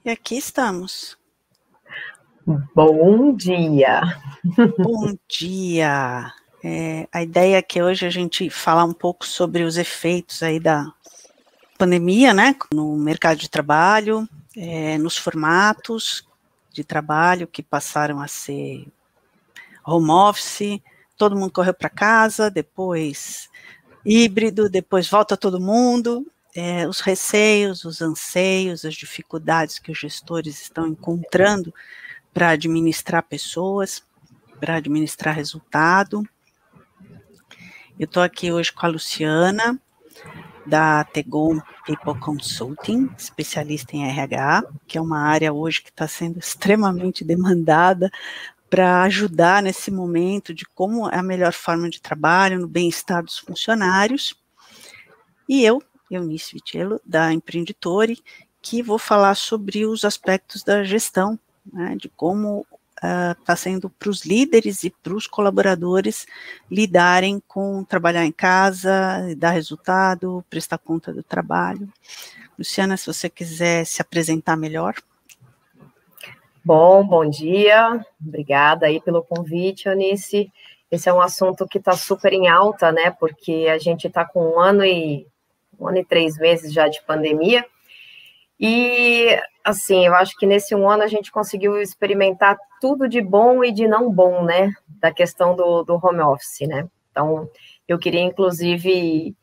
E aqui estamos. Bom dia! Bom dia! A ideia é que hoje a gente falar um pouco sobre os efeitos aí da pandemia, né, no mercado de trabalho, nos formatos de trabalho que passaram a ser home office, todo mundo correu para casa, depois híbrido, depois volta todo mundo, os receios, os anseios, as dificuldades que os gestores estão encontrando para administrar pessoas, para administrar resultado. Eu estou aqui hoje com a Luciana, da Tegon People Consulting, especialista em RH, que é uma área hoje que está sendo extremamente demandada para ajudar nesse momento de como é a melhor forma de trabalho, no bem-estar dos funcionários. E eu, Eunice Vitello, da Empreenditore, que vou falar sobre os aspectos da gestão, né, de como está sendo para os líderes e para os colaboradores lidarem com trabalhar em casa, dar resultado, prestar conta do trabalho. Luciana, se você quiser se apresentar melhor. Bom dia, obrigada aí pelo convite, Eunice. Esse é um assunto que está super em alta, né, porque a gente está com um ano e 3 meses já de pandemia, e, assim, eu acho que nesse um ano a gente conseguiu experimentar tudo de bom e de não bom, né, da questão do home office, né. Então, eu queria, inclusive,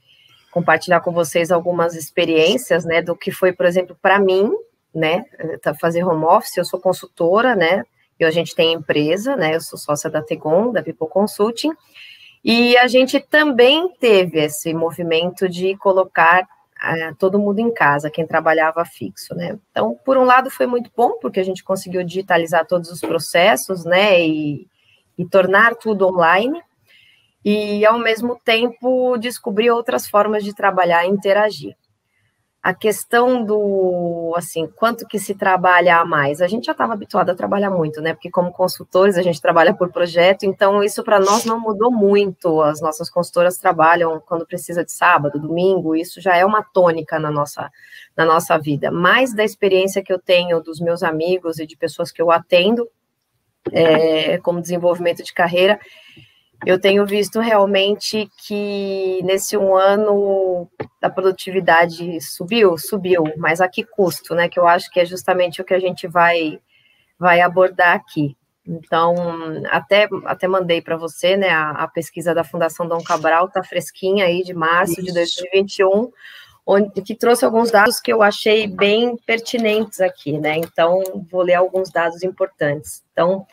compartilhar com vocês algumas experiências, né, do que foi, por exemplo, para mim, né, fazer home office. Eu sou consultora, né, e a gente tem empresa, né, eu sou sócia da Tegon, da People Consulting, e a gente também teve esse movimento de colocar todo mundo em casa, quem trabalhava fixo, né. Então, por um lado, foi muito bom, porque a gente conseguiu digitalizar todos os processos, né, e tornar tudo online, e, ao mesmo tempo, descobrir outras formas de trabalhar e interagir. A questão do, assim, quanto que se trabalha a mais? A gente já estava habituado a trabalhar muito, né? Porque como consultores a gente trabalha por projeto, então isso para nós não mudou muito. As nossas consultoras trabalham quando precisa de sábado, domingo, isso já é uma tônica na nossa vida. Mais da experiência que eu tenho dos meus amigos e de pessoas que eu atendo, como desenvolvimento de carreira, eu tenho visto realmente que nesse um ano a produtividade subiu, mas a que custo, né? Que eu acho que é justamente o que a gente vai abordar aqui. Então, até mandei para você, né, a pesquisa da Fundação Dom Cabral, está fresquinha aí, de março de 2021, que trouxe alguns dados que eu achei bem pertinentes aqui, né? Então, vou ler alguns dados importantes. Então,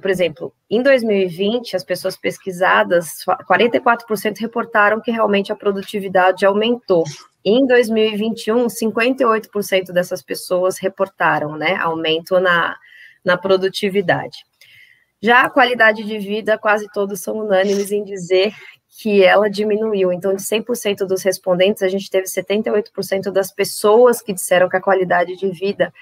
por exemplo, em 2020, as pessoas pesquisadas, 44% reportaram que realmente a produtividade aumentou. Em 2021, 58% dessas pessoas reportaram, né, aumento na produtividade. Já a qualidade de vida, quase todos são unânimes em dizer que ela diminuiu. Então, de 100% dos respondentes, a gente teve 78% das pessoas que disseram que a qualidade de vida,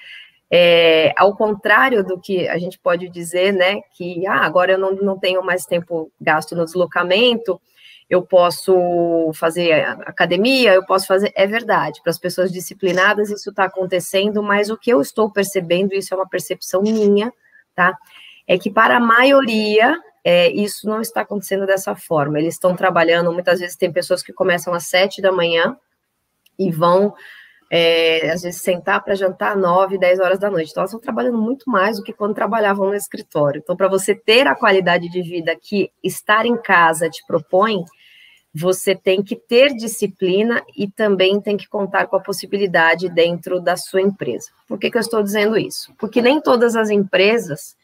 ao contrário do que a gente pode dizer, né, que agora eu não tenho mais tempo gasto no deslocamento, eu posso fazer academia, eu posso fazer... É verdade, para as pessoas disciplinadas isso está acontecendo, mas o que eu estou percebendo, isso é uma percepção minha, tá? É que para a maioria, isso não está acontecendo dessa forma. Eles estão trabalhando, muitas vezes tem pessoas que começam às 7 da manhã e vão... às vezes sentar para jantar 9, 10 horas da noite. Então, elas estão trabalhando muito mais do que quando trabalhavam no escritório. Então, para você ter a qualidade de vida que estar em casa te propõe, você tem que ter disciplina e também tem que contar com a possibilidade dentro da sua empresa. Por que eu estou dizendo isso? Porque nem todas as empresas,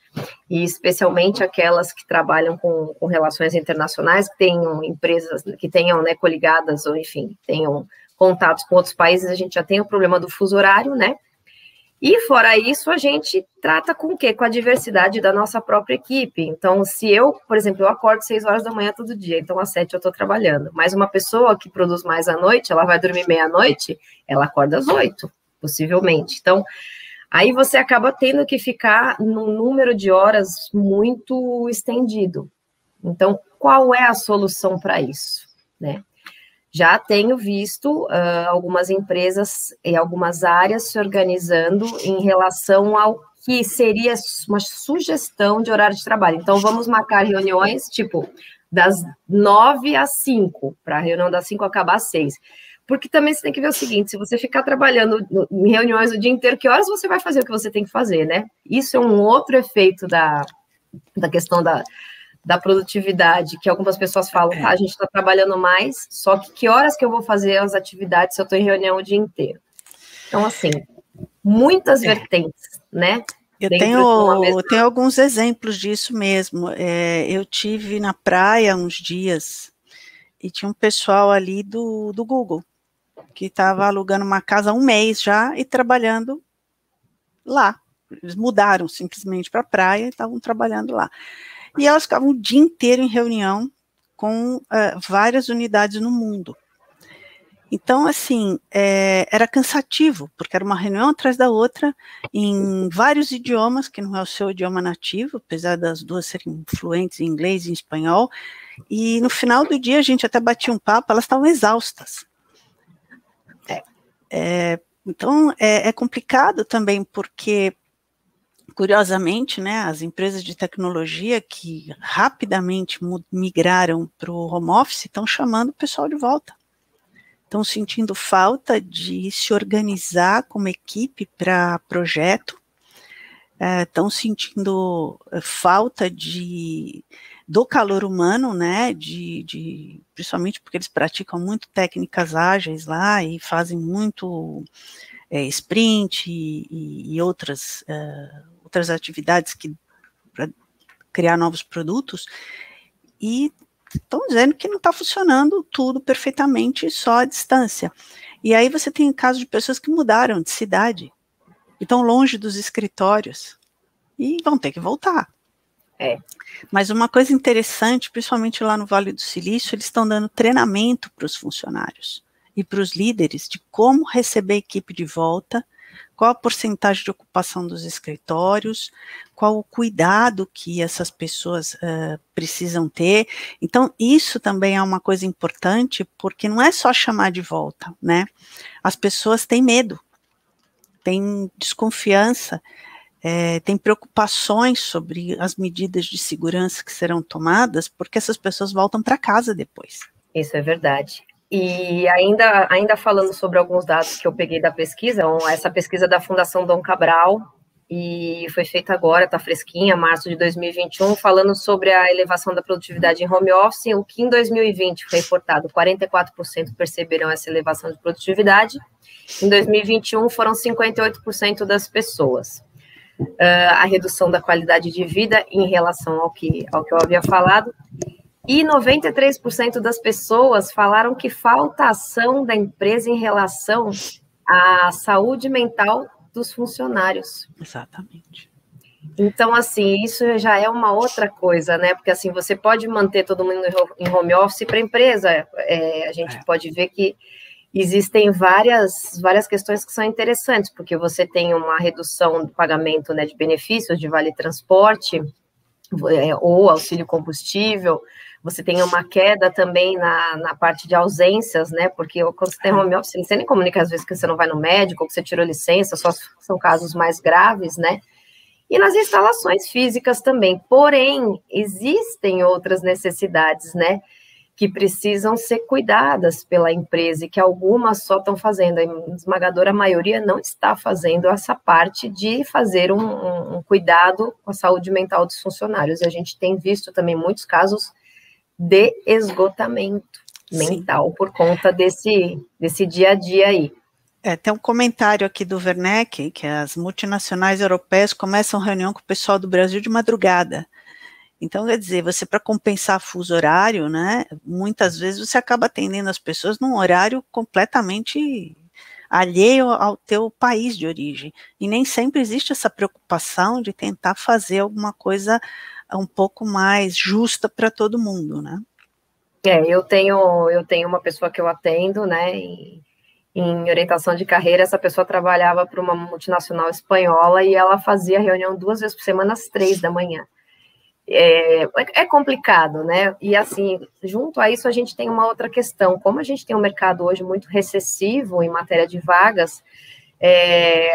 e especialmente aquelas que trabalham com relações internacionais, que tenham empresas que tenham, né, coligadas, ou enfim, tenham contatos com outros países, a gente já tem o problema do fuso horário, né? E fora isso, a gente trata com o quê? Com a diversidade da nossa própria equipe. Então, se eu, por exemplo, eu acordo 6 horas da manhã todo dia, então às 7 eu estou trabalhando. Mas uma pessoa que produz mais à noite, ela vai dormir meia-noite, ela acorda às 8, possivelmente. Então, aí você acaba tendo que ficar num número de horas muito estendido. Então, qual é a solução para isso, né? já tenho visto algumas empresas e algumas áreas se organizando em relação ao que seria uma sugestão de horário de trabalho. Então, vamos marcar reuniões, tipo, das 9 às 5, para a reunião das 5 acabar às 6. Porque também você tem que ver o seguinte, se você ficar trabalhando em reuniões o dia inteiro, que horas você vai fazer o que você tem que fazer, né? Isso é um outro efeito da questão da produtividade, que algumas pessoas falam, tá, a gente está trabalhando mais, só que horas que eu vou fazer as atividades se eu estou em reunião o dia inteiro? Então, assim, muitas vertentes, né? Eu tenho alguns exemplos disso mesmo. Eu tive na praia uns dias e tinha um pessoal ali do Google que estava alugando uma casa há um mês já e trabalhando lá. Eles mudaram simplesmente para a praia e estavam trabalhando lá. E elas ficavam o dia inteiro em reunião com várias unidades no mundo. Então, assim, era cansativo, porque era uma reunião atrás da outra, em vários idiomas, que não é o seu idioma nativo, apesar das duas serem fluentes em inglês e em espanhol, e no final do dia a gente até batia um papo, elas estavam exaustas. Então, é complicado também, porque, curiosamente, né, as empresas de tecnologia que rapidamente migraram para o home office estão chamando o pessoal de volta. Estão sentindo falta de se organizar como equipe para projeto, estão sentindo falta do calor humano, né, principalmente porque eles praticam muito técnicas ágeis lá e fazem muito sprint e outras atividades para criar novos produtos, e estão dizendo que não está funcionando tudo perfeitamente só à distância. E aí você tem casos de pessoas que mudaram de cidade, e estão longe dos escritórios, e vão ter que voltar. Mas uma coisa interessante, principalmente lá no Vale do Silício, eles estão dando treinamento para os funcionários e para os líderes de como receber a equipe de volta, qual a porcentagem de ocupação dos escritórios, qual o cuidado que essas pessoas precisam ter. Então, isso também é uma coisa importante, porque não é só chamar de volta, né? As pessoas têm medo, têm desconfiança, têm preocupações sobre as medidas de segurança que serão tomadas, porque essas pessoas voltam para casa depois. Isso é verdade. E ainda falando sobre alguns dados que eu peguei da pesquisa, essa pesquisa da Fundação Dom Cabral, e foi feita agora, está fresquinha, março de 2021, falando sobre a elevação da produtividade em home office, o que em 2020 foi reportado, 44% perceberam essa elevação de produtividade, em 2021 foram 58% das pessoas. A redução da qualidade de vida em relação ao que eu havia falado, e 93% das pessoas falaram que falta ação da empresa em relação à saúde mental dos funcionários. Exatamente. Então, assim, isso já é uma outra coisa, né? Porque, assim, você pode manter todo mundo em home office para a empresa. A gente pode ver que existem várias questões que são interessantes, porque você tem uma redução do pagamento, né, de benefícios, de vale transporte, ou auxílio combustível. Você tem uma queda também na parte de ausências, né? Porque quando você tem home office, você nem comunica às vezes que você não vai no médico, ou que você tirou licença, só são casos mais graves, né? E nas instalações físicas também. Porém, existem outras necessidades, né? Que precisam ser cuidadas pela empresa e que algumas só estão fazendo. A esmagadora maioria não está fazendo essa parte de fazer um cuidado com a saúde mental dos funcionários. E a gente tem visto também muitos casos de esgotamento mental por conta desse dia a dia aí. Tem um comentário aqui do Werneck, que as multinacionais europeias começam reunião com o pessoal do Brasil de madrugada. Então, quer dizer, você, para compensar fuso horário, né, muitas vezes você acaba atendendo as pessoas num horário completamente alheio ao teu país de origem. E nem sempre existe essa preocupação de tentar fazer alguma coisa um pouco mais justa para todo mundo, né? Eu tenho uma pessoa que eu atendo, né, em orientação de carreira. Essa pessoa trabalhava para uma multinacional espanhola e ela fazia reunião 2 vezes por semana às 3 da manhã. É complicado, né? E assim, junto a isso, a gente tem uma outra questão. Como a gente tem um mercado hoje muito recessivo em matéria de vagas,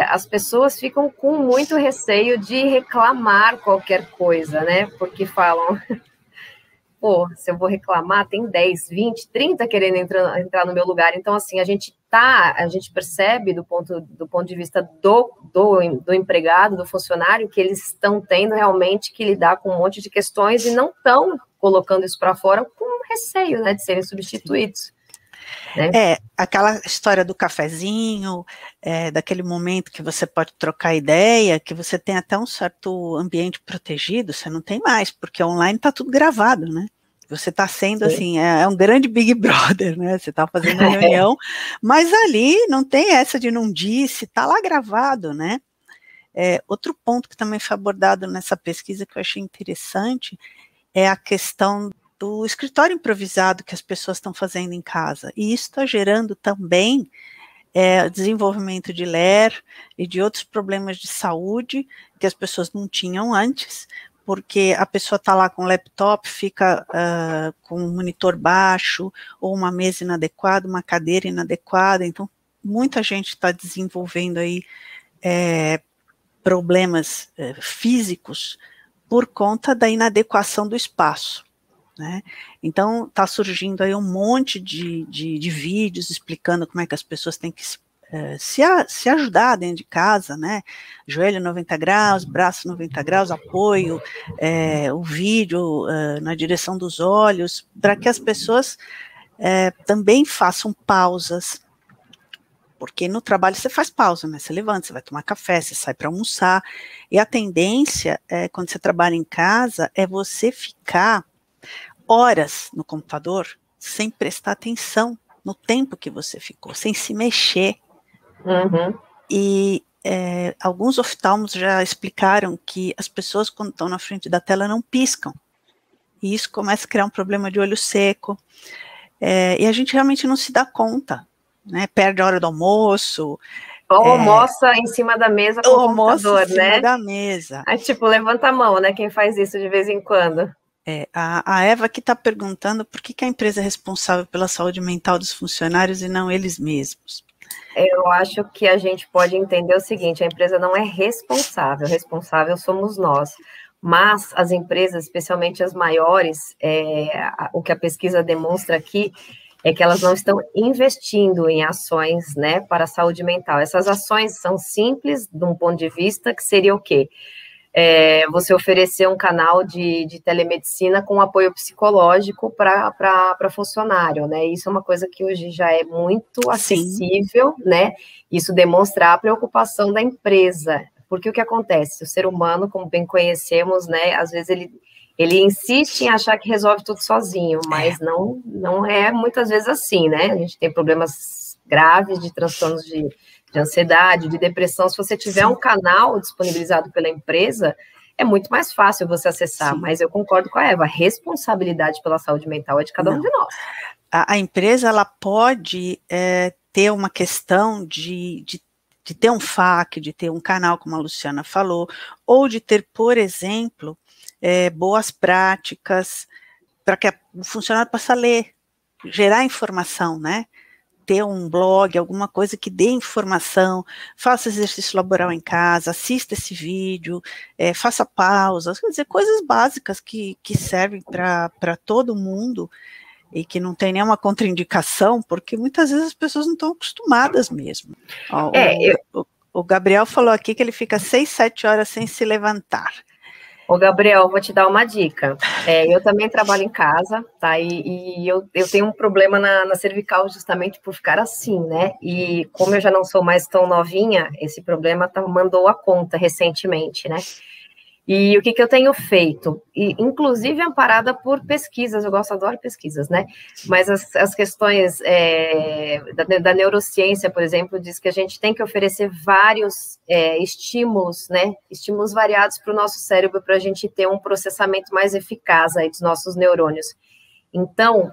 as pessoas ficam com muito receio de reclamar qualquer coisa, né? Porque falam, pô, se eu vou reclamar, tem 10, 20, 30 querendo entrar no meu lugar. Então, assim, a gente percebe do ponto de vista do empregado, do funcionário, que eles estão tendo realmente que lidar com um monte de questões e não estão colocando isso para fora com receio, né, de serem substituídos. Né? Aquela história do cafezinho, daquele momento que você pode trocar ideia, que você tem até um certo ambiente protegido, você não tem mais, porque online está tudo gravado, né? Você está sendo, assim, um grande Big Brother, né? Você está fazendo uma reunião, mas ali não tem essa de não disse, está lá gravado, né? Outro ponto que também foi abordado nessa pesquisa que eu achei interessante é a questão do escritório improvisado que as pessoas estão fazendo em casa. E isso está gerando também desenvolvimento de LER e de outros problemas de saúde que as pessoas não tinham antes, porque a pessoa está lá com o laptop, fica com um monitor baixo, ou uma mesa inadequada, uma cadeira inadequada. Então, muita gente está desenvolvendo aí problemas físicos por conta da inadequação do espaço. Né? Então, está surgindo aí um monte de vídeos explicando como é que as pessoas têm que se ajudar dentro de casa, né? Joelho 90 graus, braço 90 graus, apoio, o vídeo na direção dos olhos, para que as pessoas também façam pausas, porque no trabalho você faz pausa, né? Você levanta, você vai tomar café, você sai para almoçar, e a tendência, quando você trabalha em casa, é você ficar horas no computador sem prestar atenção no tempo que você ficou, sem se mexer. Uhum. E alguns oftalmos já explicaram que as pessoas, quando estão na frente da tela, não piscam. E isso começa a criar um problema de olho seco. E a gente realmente não se dá conta, né? Perde a hora do almoço. Ou almoça em cima da mesa com o computador, em cima né? da mesa. Aí, tipo, levanta a mão, né? Quem faz isso de vez em quando. A Eva aqui está perguntando por que a empresa é responsável pela saúde mental dos funcionários e não eles mesmos. Eu acho que a gente pode entender o seguinte, a empresa não é responsável somos nós. Mas as empresas, especialmente as maiores, o que a pesquisa demonstra aqui é que elas não estão investindo em ações, né, para a saúde mental. Essas ações são simples, de um ponto de vista, que seria o quê? Você oferecer um canal de telemedicina com apoio psicológico para funcionário, né? Isso é uma coisa que hoje já é muito acessível, Sim. Né? Isso demonstra a preocupação da empresa, porque o que acontece? O ser humano, como bem conhecemos, né? Às vezes ele insiste em achar que resolve tudo sozinho, mas não é muitas vezes assim, né? A gente tem problemas graves de transtornos de ansiedade, de depressão. Se você tiver um canal disponibilizado pela empresa, é muito mais fácil você acessar. Sim. Mas eu concordo com a Eva, a responsabilidade pela saúde mental é de cada um de nós. A empresa, ela pode ter uma questão de ter um FAQ, de ter um canal, como a Luciana falou, ou de ter, por exemplo, boas práticas para que o funcionário possa ler, gerar informação, né? Ter um blog, alguma coisa que dê informação, faça exercício laboral em casa, assista esse vídeo, faça pausas, quer dizer, coisas básicas que servem para todo mundo e que não tem nenhuma contraindicação, porque muitas vezes as pessoas não estão acostumadas mesmo. O Gabriel falou aqui que ele fica 6, 7 horas sem se levantar. Ô, Gabriel, vou te dar uma dica. Eu também trabalho em casa, tá? E eu tenho um problema na cervical justamente por ficar assim, né? E como eu já não sou mais tão novinha, esse problema mandou a conta recentemente, né? E o que eu tenho feito? E, inclusive amparada por pesquisas, adoro pesquisas, né? Mas as questões da neurociência, por exemplo, diz que a gente tem que oferecer vários estímulos, né? Estímulos variados para o nosso cérebro para a gente ter um processamento mais eficaz aí dos nossos neurônios. Então,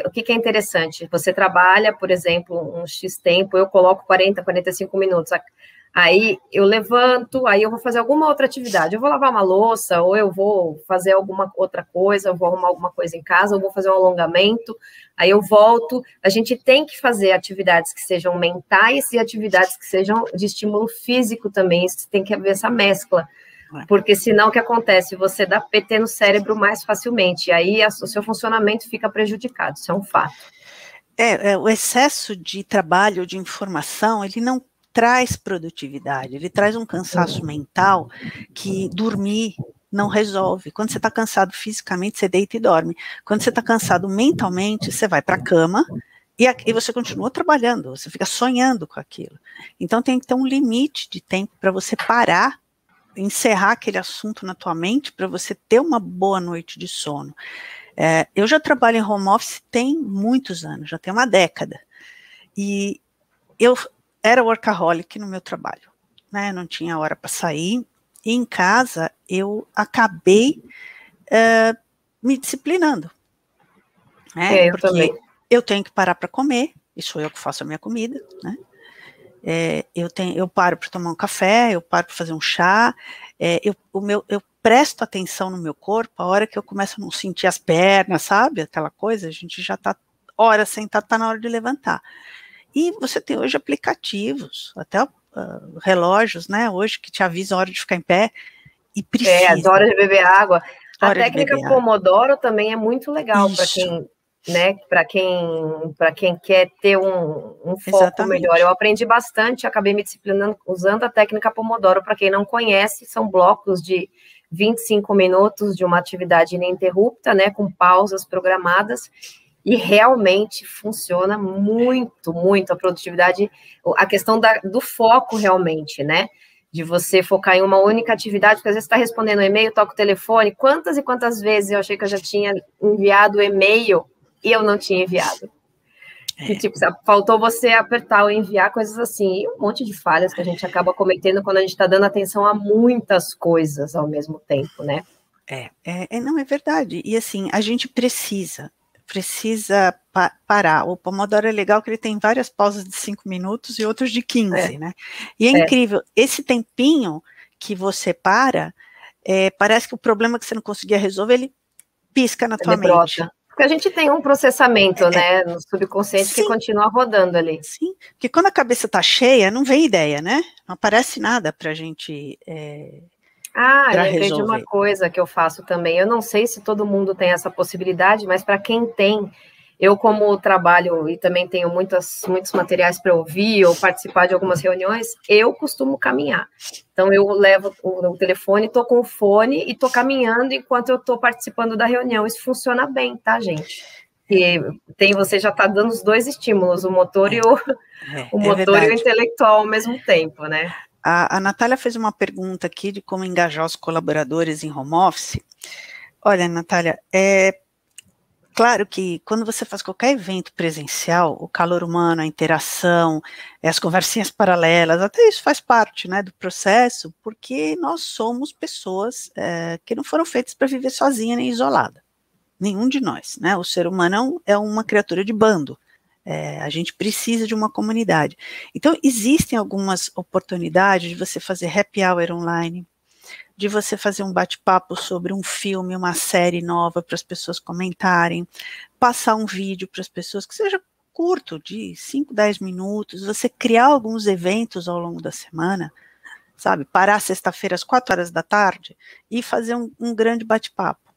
o que é interessante? Você trabalha, por exemplo, um X tempo, eu coloco 40, 45 minutos. Aí eu levanto, aí eu vou fazer alguma outra atividade. Eu vou lavar uma louça, ou eu vou fazer alguma outra coisa, eu vou arrumar alguma coisa em casa, ou vou fazer um alongamento. Aí eu volto. A gente tem que fazer atividades que sejam mentais e atividades que sejam de estímulo físico também. Tem que haver essa mescla. Porque senão o que acontece? Você dá PT no cérebro mais facilmente. E aí o seu funcionamento fica prejudicado. Isso é um fato. O excesso de trabalho, de informação, ele não traz produtividade, ele traz um cansaço mental que dormir não resolve. Quando você está cansado fisicamente, você deita e dorme. Quando você está cansado mentalmente, você vai para a cama e você continua trabalhando, você fica sonhando com aquilo. Então tem que ter um limite de tempo para você parar, encerrar aquele assunto na tua mente, para você ter uma boa noite de sono. Eu já trabalho em home office tem muitos anos, já tem uma década, e eu era workaholic no meu trabalho, né, não tinha hora para sair, e em casa eu acabei me disciplinando, né, porque também. Eu tenho que parar para comer, e sou eu que faço a minha comida, né, eu paro para tomar um café, eu paro para fazer um chá, eu presto atenção no meu corpo, a hora que eu começo a não sentir as pernas, sabe, aquela coisa, a gente já está hora sentado, está na hora de levantar. E você tem hoje aplicativos, até relógios, né, hoje que te avisa a hora de ficar em pé, e precisa. As horas de beber água. A técnica Pomodoro também é muito legal para quem, né, para quem quer ter um foco melhor. Eu aprendi bastante, acabei me disciplinando usando a técnica Pomodoro. Para quem não conhece, são blocos de 25 minutos de uma atividade ininterrupta, né, com pausas programadas, e realmente funciona muito, muito a produtividade, a questão do foco realmente, né, de você focar em uma única atividade, porque às vezes você está respondendo um e-mail, toca o telefone, quantas e quantas vezes eu achei que eu já tinha enviado o e-mail e eu não tinha enviado. E, tipo, faltou você apertar ou enviar, coisas assim, e um monte de falhas que a gente acaba cometendo quando a gente está dando atenção a muitas coisas ao mesmo tempo, né? Não, é verdade. E assim, a gente precisa parar. O Pomodoro é legal que ele tem várias pausas de 5 minutos e outros de 15, né? E é incrível, esse tempinho que você parece que o problema que você não conseguia resolver, ele pisca na tua mente. Porque a gente tem um processamento, né, no subconsciente que continua rodando ali. Sim, porque quando a cabeça está cheia, não vem ideia, né? Não aparece nada para a gente lembrei de uma coisa que eu faço também. Eu não sei se todo mundo tem essa possibilidade, mas para quem tem, eu como trabalho e também tenho muitos materiais para ouvir ou participar de algumas reuniões, eu costumo caminhar. Então eu levo o telefone, estou com o fone e estou caminhando enquanto eu estou participando da reunião. Isso funciona bem, tá, gente? E você já está dando os dois estímulos, o motor e o intelectual ao mesmo tempo, né? A Natália fez uma pergunta aqui de como engajar os colaboradores em home office. Olha, Natália, claro que quando você faz qualquer evento presencial, o calor humano, a interação, as conversinhas paralelas, até isso faz parte, né, do processo, porque nós somos pessoas que não foram feitas para viver sozinha nem isolada. Nenhum de nós, né? O ser humano é uma criatura de bando. A gente precisa de uma comunidade. Então, existem algumas oportunidades de você fazer happy hour online, de você fazer um bate-papo sobre um filme, uma série nova para as pessoas comentarem, passar um vídeo para as pessoas que seja curto, de 5, 10 minutos, você criar alguns eventos ao longo da semana, sabe, parar sexta-feira às 4 horas da tarde e fazer um grande bate-papo.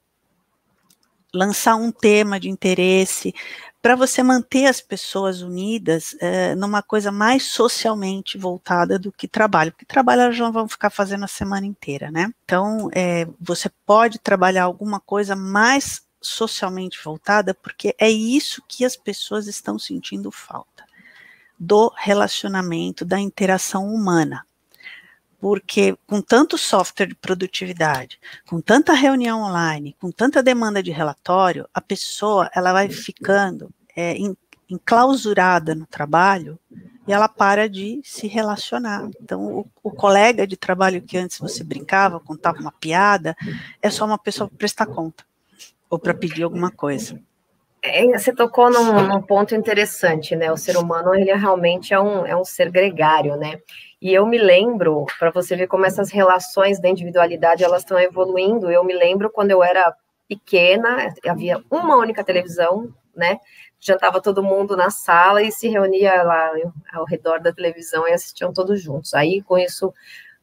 Lançar um tema de interesse, para você manter as pessoas unidas numa coisa mais socialmente voltada do que trabalho, porque trabalho elas não vão ficar fazendo a semana inteira, né? Então, você pode trabalhar alguma coisa mais socialmente voltada, porque é isso que as pessoas estão sentindo falta, do relacionamento, da interação humana. Porque com tanto software de produtividade, com tanta reunião online, com tanta demanda de relatório, a pessoa ela vai ficando enclausurada no trabalho e ela para de se relacionar. Então, o colega de trabalho que antes você brincava, contava uma piada, é só uma pessoa para prestar conta ou para pedir alguma coisa. Você tocou num ponto interessante, né? O ser humano, ele realmente é um ser gregário, né? E eu me lembro, para você ver como essas relações da individualidade, elas estão evoluindo, eu me lembro quando eu era pequena, havia uma única televisão, né? Jantava todo mundo na sala e se reunia lá ao redor da televisão e assistiam todos juntos. Aí, com isso,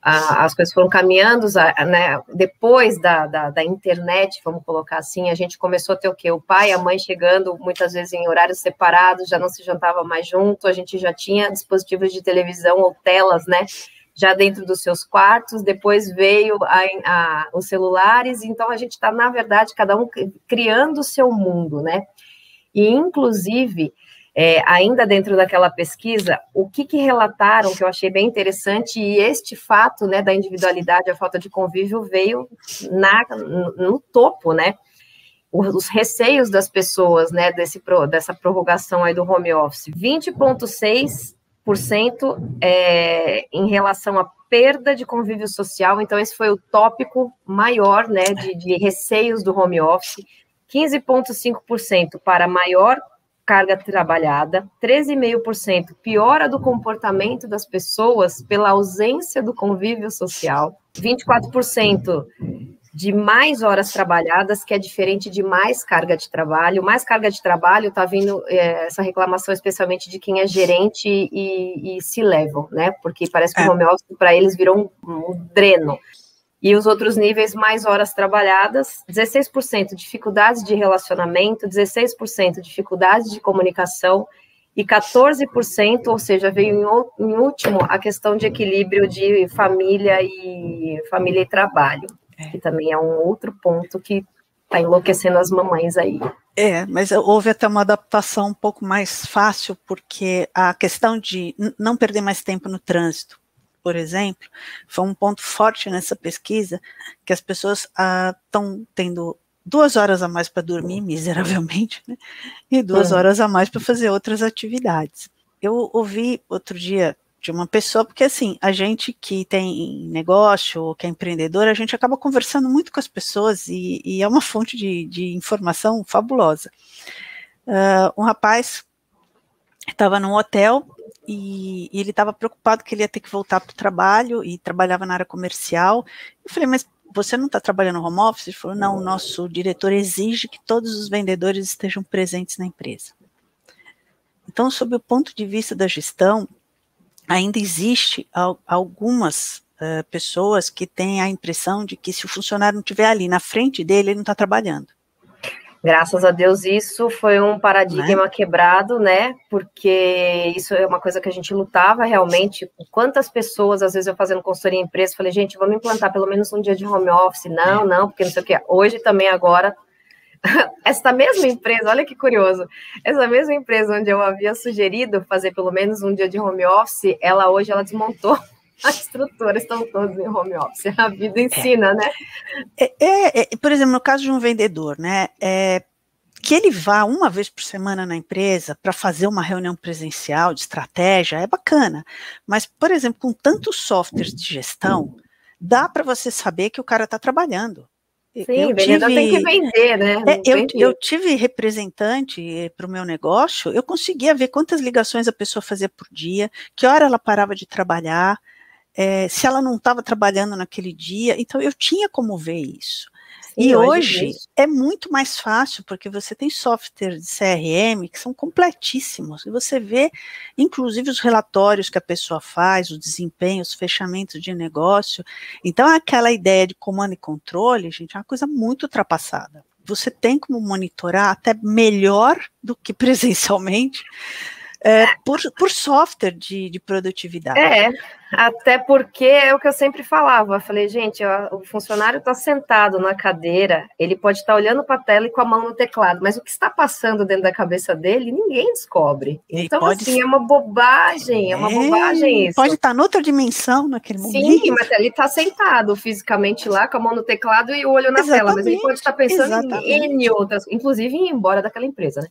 as coisas foram caminhando, né? Depois da internet, vamos colocar assim, a gente começou a ter o quê? O pai e a mãe chegando, muitas vezes em horários separados, já não se jantava mais junto, a gente já tinha dispositivos de televisão ou telas, né? Já dentro dos seus quartos, depois veio os celulares, então a gente está, na verdade, cada um criando o seu mundo, né? E, inclusive, ainda dentro daquela pesquisa, o que relataram, que eu achei bem interessante, e este fato, né, da individualidade, a falta de convívio, veio no topo, né? Os receios das pessoas, né, dessa prorrogação aí do home office, 20,6% em relação à perda de convívio social, então esse foi o tópico maior, né, de receios do home office, 15,5% para maior carga trabalhada, 13,5% piora do comportamento das pessoas pela ausência do convívio social, 24% de mais horas trabalhadas, que é diferente de mais carga de trabalho. Mais carga de trabalho está vindo essa reclamação, especialmente de quem é gerente e C-level, né? Porque parece que o home office para eles virou um dreno. E os outros níveis, mais horas trabalhadas, 16% dificuldades de relacionamento, 16% dificuldades de comunicação e 14%, ou seja, veio em último a questão de equilíbrio de família e trabalho, que também é um outro ponto que está enlouquecendo as mamães aí. Mas houve até uma adaptação um pouco mais fácil, porque a questão de não perder mais tempo no trânsito, por exemplo, foi um ponto forte nessa pesquisa, que as pessoas estão tendo 2 horas a mais para dormir, miseravelmente, né? E 2 horas a mais para fazer outras atividades. Eu ouvi outro dia de uma pessoa, porque assim, a gente que tem negócio, ou que é empreendedor, a gente acaba conversando muito com as pessoas e é uma fonte de informação fabulosa. Um rapaz estava num hotel e ele estava preocupado que ele ia ter que voltar para o trabalho e trabalhava na área comercial. Eu falei, mas você não está trabalhando no home office? Ele falou, não, o nosso diretor exige que todos os vendedores estejam presentes na empresa. Então, sob o ponto de vista da gestão, ainda existe algumas pessoas que têm a impressão de que se o funcionário não estiver ali na frente dele, ele não está trabalhando. Graças a Deus, isso foi um paradigma quebrado, né? Porque isso é uma coisa que a gente lutava realmente. Quantas pessoas, às vezes eu fazendo consultoria em empresa, falei, gente, vamos implantar pelo menos um dia de home office. Não, porque não sei o quê. Hoje também agora, essa mesma empresa, olha que curioso, essa mesma empresa onde eu havia sugerido fazer pelo menos um dia de home office, hoje ela desmontou a estrutura, estão todos em home office, a vida ensina, né? Por exemplo, no caso de um vendedor, né, que ele vá uma vez por semana na empresa para fazer uma reunião presencial de estratégia, é bacana, mas, por exemplo, com tantos softwares de gestão, dá para você saber que o cara está trabalhando. Sim, vendedor tem que vender, né? Eu tive representante para o meu negócio, eu conseguia ver quantas ligações a pessoa fazia por dia, que hora ela parava de trabalhar, se ela não estava trabalhando naquele dia, então eu tinha como ver isso. Sim, e hoje é muito mais fácil, porque você tem softwares de CRM que são completíssimos, e você vê, inclusive, os relatórios que a pessoa faz, o desempenho, os fechamentos de negócio. Então, aquela ideia de comando e controle, gente, é uma coisa muito ultrapassada. Você tem como monitorar até melhor do que presencialmente, por software de produtividade. Até porque é o que eu sempre falava, eu falei, gente, o funcionário está sentado na cadeira, ele pode estar olhando para a tela e com a mão no teclado, mas o que está passando dentro da cabeça dele, ninguém descobre. Então, assim, é uma bobagem, isso. Pode estar noutra dimensão naquele momento. Sim, mas ele está sentado fisicamente lá, com a mão no teclado e o olho na tela, mas ele pode estar pensando em N outras, inclusive em ir embora daquela empresa, né?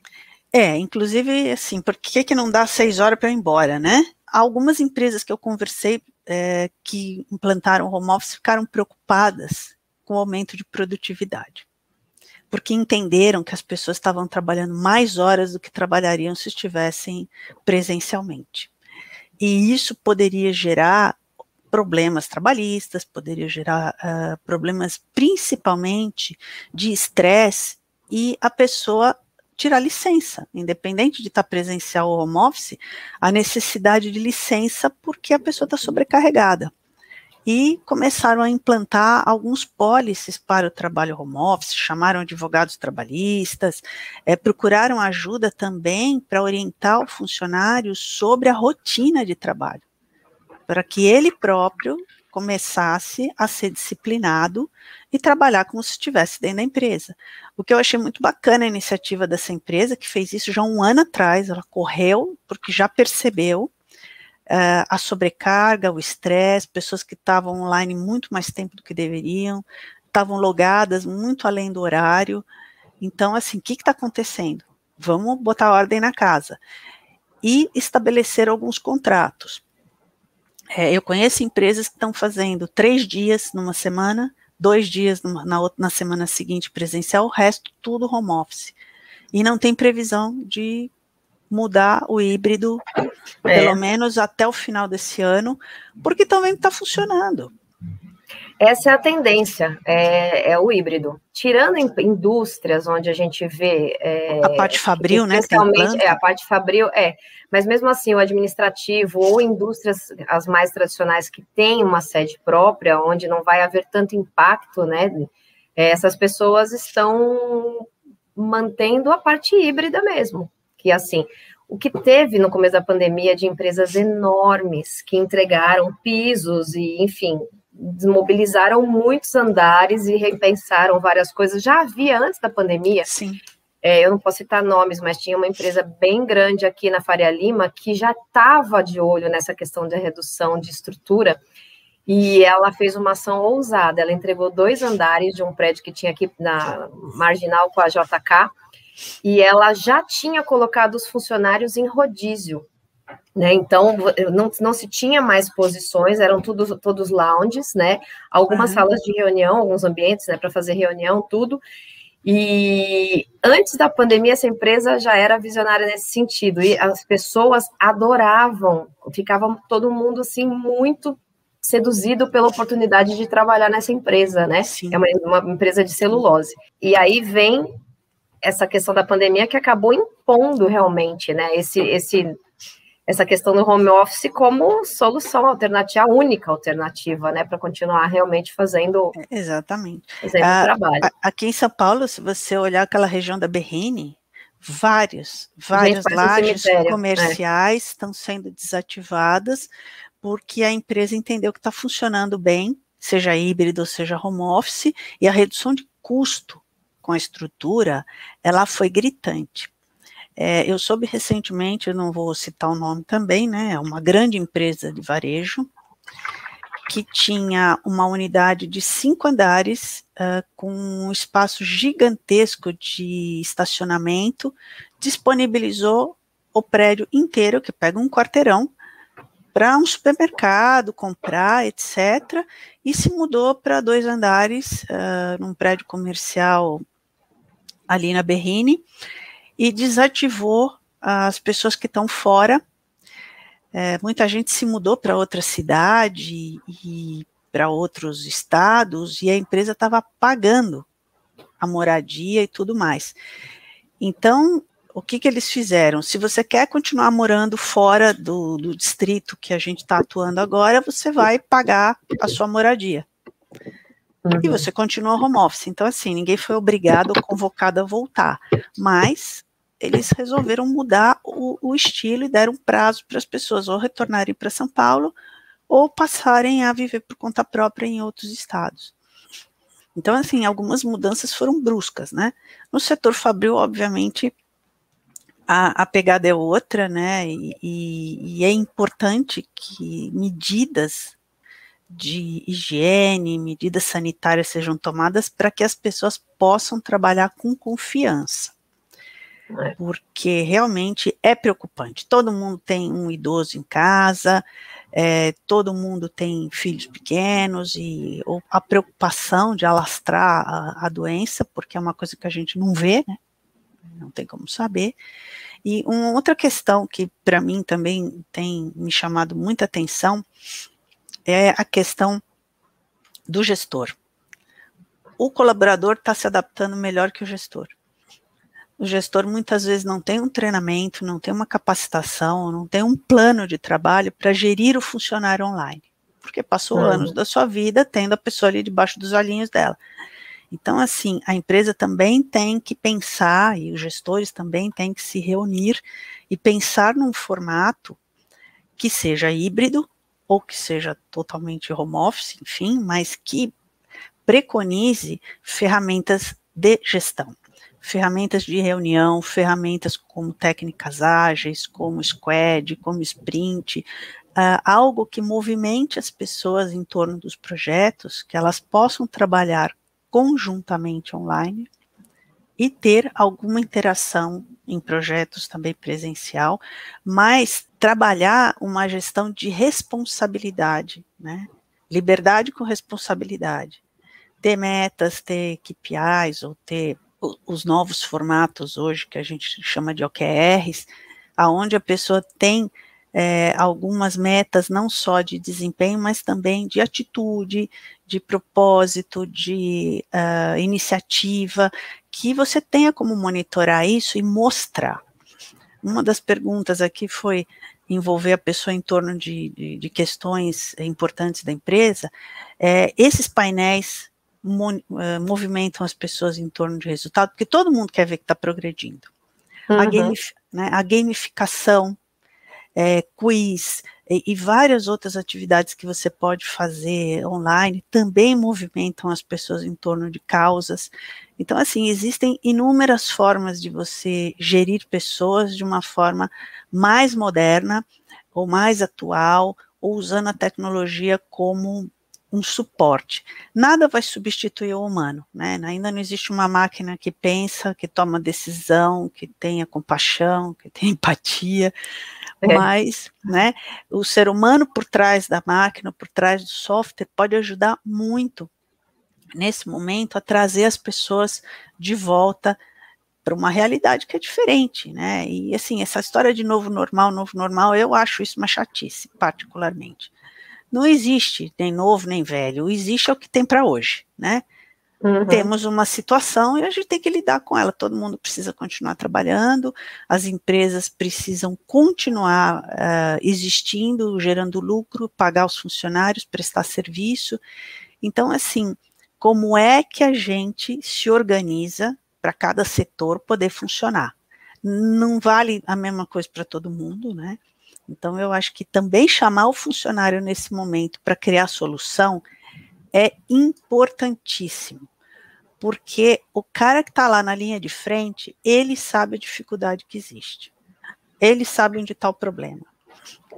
Inclusive, assim, por que não dá 6 horas para ir embora, né? Algumas empresas que eu conversei que implantaram home office ficaram preocupadas com o aumento de produtividade. porque entenderam que as pessoas estavam trabalhando mais horas do que trabalhariam se estivessem presencialmente. E isso poderia gerar problemas trabalhistas, poderia gerar problemas principalmente de estresse e a pessoa tirar licença, independente de estar presencial ou home office, a necessidade de licença porque a pessoa está sobrecarregada. E começaram a implantar alguns policies para o trabalho home office, chamaram advogados trabalhistas, procuraram ajuda também para orientar o funcionário sobre a rotina de trabalho, para que ele próprio começasse a ser disciplinado e trabalhar como se estivesse dentro da empresa. O que eu achei muito bacana a iniciativa dessa empresa, que fez isso já 1 ano atrás, ela correu, porque já percebeu a sobrecarga, o estresse, pessoas que estavam online muito mais tempo do que deveriam, estavam logadas muito além do horário. Então, assim, o que está acontecendo? Vamos botar ordem na casa. E estabelecer alguns contratos. Eu conheço empresas que estão fazendo 3 dias numa semana, 2 dias na semana seguinte presencial, o resto tudo home office. E não tem previsão de mudar o híbrido, pelo menos até o final desse ano, porque também está funcionando. Essa é a tendência, é o híbrido. Tirando indústrias onde a gente vê... a parte fabril, né? Especialmente, a parte fabril, mas mesmo assim, o administrativo ou indústrias, as mais tradicionais, que têm uma sede própria, onde não vai haver tanto impacto, né? Essas pessoas estão mantendo a parte híbrida mesmo. Que, assim, o que teve no começo da pandemia de empresas enormes que entregaram pisos e, enfim... desmobilizaram muitos andares e repensaram várias coisas. Já havia antes da pandemia. Sim. Eu não posso citar nomes, mas tinha uma empresa bem grande aqui na Faria Lima que já estava de olho nessa questão de redução de estrutura e ela fez uma ação ousada. Ela entregou 2 andares de um prédio que tinha aqui na Marginal com a JK e ela já tinha colocado os funcionários em rodízio. Né, então, não se tinha mais posições, eram todos lounges, né, algumas salas de reunião, alguns ambientes, né, para fazer reunião, tudo, e antes da pandemia essa empresa já era visionária nesse sentido, e as pessoas adoravam, ficava todo mundo, assim, muito seduzido pela oportunidade de trabalhar nessa empresa, né, Sim. É uma empresa de celulose, e aí vem essa questão da pandemia que acabou impondo realmente, né, essa questão do home office como solução alternativa, a única alternativa, né, para continuar realmente fazendo, exatamente. O trabalho. Aqui em São Paulo, se você olhar aquela região da Berrini, várias lajes comerciais estão sendo desativadas porque a empresa entendeu que está funcionando bem, seja híbrido, seja home office, e a redução de custo com a estrutura, ela foi gritante. Eu soube recentemente, eu não vou citar o nome também, né, é uma grande empresa de varejo, que tinha uma unidade de 5 andares, com um espaço gigantesco de estacionamento, disponibilizou o prédio inteiro, que pega um quarteirão, para um supermercado, comprar, etc., e se mudou para 2 andares, num prédio comercial ali na Berrini, e desativou as pessoas que estão fora. Muita gente se mudou para outra cidade e para outros estados, e a empresa estava pagando a moradia e tudo mais. Então, o que eles fizeram? Se você quer continuar morando fora do distrito que a gente está atuando agora, você vai pagar a sua moradia. E você continua home office. Então, assim, ninguém foi obrigado ou convocado a voltar. Mas eles resolveram mudar o estilo e deram prazo para as pessoas ou retornarem para São Paulo ou passarem a viver por conta própria em outros estados. Então, assim, algumas mudanças foram bruscas, né? No setor fabril, obviamente, a pegada é outra, né? E é importante que medidas de higiene, medidas sanitárias sejam tomadas para que as pessoas possam trabalhar com confiança. porque realmente é preocupante. Todo mundo tem um idoso em casa, todo mundo tem filhos pequenos, e a preocupação de alastrar a doença, porque é uma coisa que a gente não vê, né? Não tem como saber. E uma outra questão que para mim também tem me chamado muita atenção é a questão do gestor. O colaborador está se adaptando melhor que o gestor. O gestor muitas vezes não tem um treinamento, não tem uma capacitação, não tem um plano de trabalho para gerir o funcionário online, porque passou anos da sua vida tendo a pessoa ali debaixo dos olhinhos dela. Então, assim, a empresa também tem que pensar, e os gestores também têm que se reunir e pensar num formato que seja híbrido, ou que seja totalmente home office, enfim, mas que preconize ferramentas de gestão, ferramentas de reunião, ferramentas como técnicas ágeis, como Squad, como Sprint, algo que movimente as pessoas em torno dos projetos, que elas possam trabalhar conjuntamente online e ter alguma interação em projetos também presencial, mas trabalhar uma gestão de responsabilidade, né? Liberdade com responsabilidade. Ter metas, ter KPIs, ou ter os novos formatos hoje, que a gente chama de OKRs, aonde a pessoa tem algumas metas, não só de desempenho, mas também de atitude, de propósito, de iniciativa, que você tenha como monitorar isso e mostrar. Uma das perguntas aqui foi envolver a pessoa em torno de questões importantes da empresa. Esses painéis movimentam as pessoas em torno de resultado, porque todo mundo quer ver que está progredindo. A gamificação, quiz e várias outras atividades que você pode fazer online também movimentam as pessoas em torno de causas. Então, assim, existem inúmeras formas de você gerir pessoas de uma forma mais moderna, ou mais atual, ou usando a tecnologia como um suporte. Nada vai substituir o humano, né? Ainda não existe uma máquina que pensa, que toma decisão, que tenha compaixão, que tenha empatia, mas, né, o ser humano por trás da máquina, por trás do software, pode ajudar muito, nesse momento, a trazer as pessoas de volta para uma realidade que é diferente, né? E, assim, essa história de novo normal, eu acho isso uma chatice, particularmente. Não existe nem novo nem velho, existe é o que tem para hoje, né? Temos uma situação e a gente tem que lidar com ela, todo mundo precisa continuar trabalhando, as empresas precisam continuar existindo, gerando lucro, pagar os funcionários, prestar serviço. Então, assim, como é que a gente se organiza para cada setor poder funcionar? Não vale a mesma coisa para todo mundo, né? Então, eu acho que também chamar o funcionário nesse momento para criar solução é importantíssimo, porque o cara que está lá na linha de frente, ele sabe a dificuldade que existe, ele sabe onde está o problema.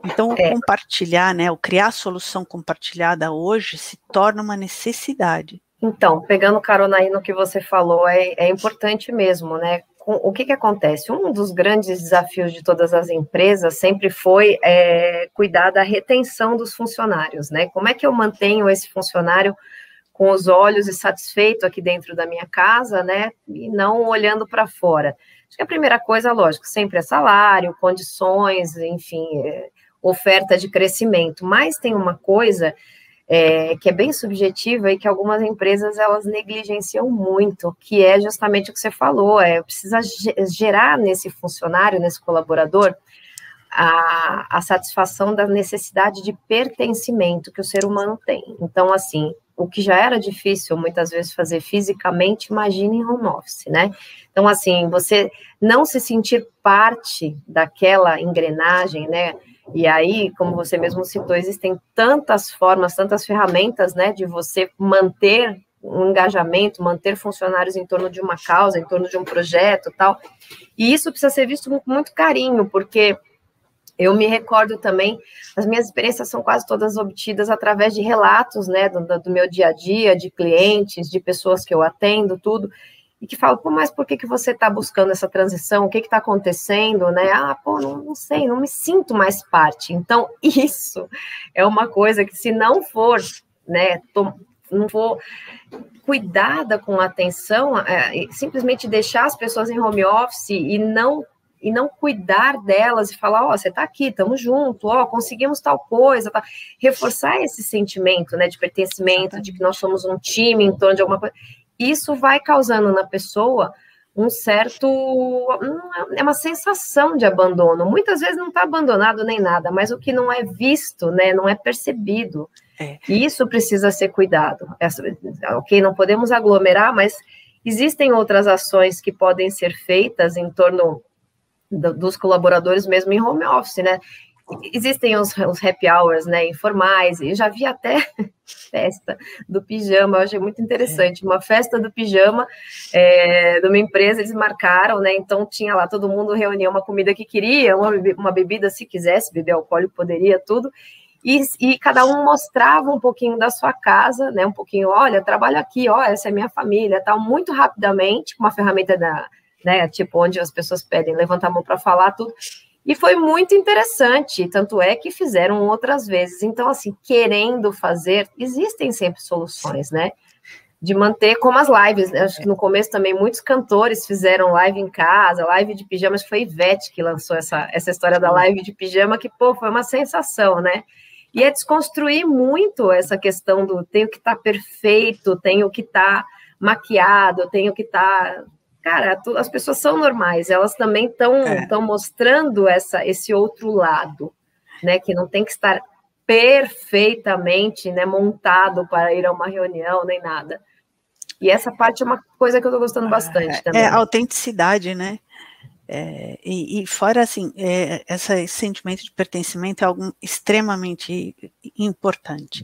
Então, o compartilhar, né, o criar solução compartilhada hoje se torna uma necessidade. Então, pegando carona aí no que você falou, é importante mesmo, né? O que acontece? Um dos grandes desafios de todas as empresas sempre foi cuidar da retenção dos funcionários, né? Como é que eu mantenho esse funcionário com os olhos e satisfeito aqui dentro da minha casa, né? E não olhando para fora. Acho que a primeira coisa, lógico, sempre é salário, condições, enfim, oferta de crescimento. Mas tem uma coisa que é bem subjetiva e que algumas empresas elas negligenciam muito, que é justamente o que você falou, precisa gerar nesse funcionário, nesse colaborador, a satisfação da necessidade de pertencimento que o ser humano tem. Então, assim, o que já era difícil muitas vezes fazer fisicamente, imagine em home office, né? Então, assim, você não se sentir parte daquela engrenagem, né? E aí, como você mesmo citou, existem tantas formas, tantas ferramentas, né, de você manter um engajamento, manter funcionários em torno de uma causa, em torno de um projeto, tal. E isso precisa ser visto com muito carinho, porque eu me recordo também, as minhas experiências são quase todas obtidas através de relatos, né, do meu dia a dia, de clientes, de pessoas que eu atendo, tudo. e que falam, pô, mas por que você está buscando essa transição? O que está acontecendo, né? Ah, pô, não sei, não me sinto mais parte. Então, isso é uma coisa que se não for, né, não for cuidada com atenção, simplesmente deixar as pessoas em home office e não cuidar delas e falar, ó, você está aqui, estamos juntos, ó, conseguimos tal coisa, tá? Reforçar esse sentimento, né, de pertencimento, exatamente, de que nós somos um time em torno de alguma coisa. Isso vai causando na pessoa um certo, é uma sensação de abandono. Muitas vezes não está abandonado nem nada, mas o que não é visto, né, não é percebido. E isso precisa ser cuidado. Ok, não podemos aglomerar, mas existem outras ações que podem ser feitas em torno dos colaboradores mesmo em home office, né? Existem os happy hours, né, informais, e já vi até festa do pijama, eu achei muito interessante, uma festa do pijama de uma empresa, eles marcaram, né, então tinha lá, todo mundo reunia uma comida que queria, uma bebida se quisesse, beber alcoólico poderia, tudo, e cada um mostrava um pouquinho da sua casa, né, um pouquinho, olha, trabalho aqui, ó, essa é minha família, tal, muito rapidamente, com uma ferramenta né, tipo, onde as pessoas pedem, levanta a mão para falar, tudo. E foi muito interessante, tanto é que fizeram outras vezes. Então, assim, querendo fazer, existem sempre soluções, né? De manter como as lives, né? Acho que no começo também muitos cantores fizeram live em casa, live de pijama, acho que foi Ivete que lançou essa história da live de pijama, que, pô, foi uma sensação, né? E é desconstruir muito essa questão do tenho que estar perfeito, tenho que estar maquiado, tenho que estar... Cara, as pessoas são normais, elas também estão mostrando esse outro lado, né, que não tem que estar perfeitamente, né, montado para ir a uma reunião, nem nada. E essa parte é uma coisa que eu estou gostando bastante também. É a autenticidade, né? E fora, assim, esse sentimento de pertencimento é algo extremamente importante.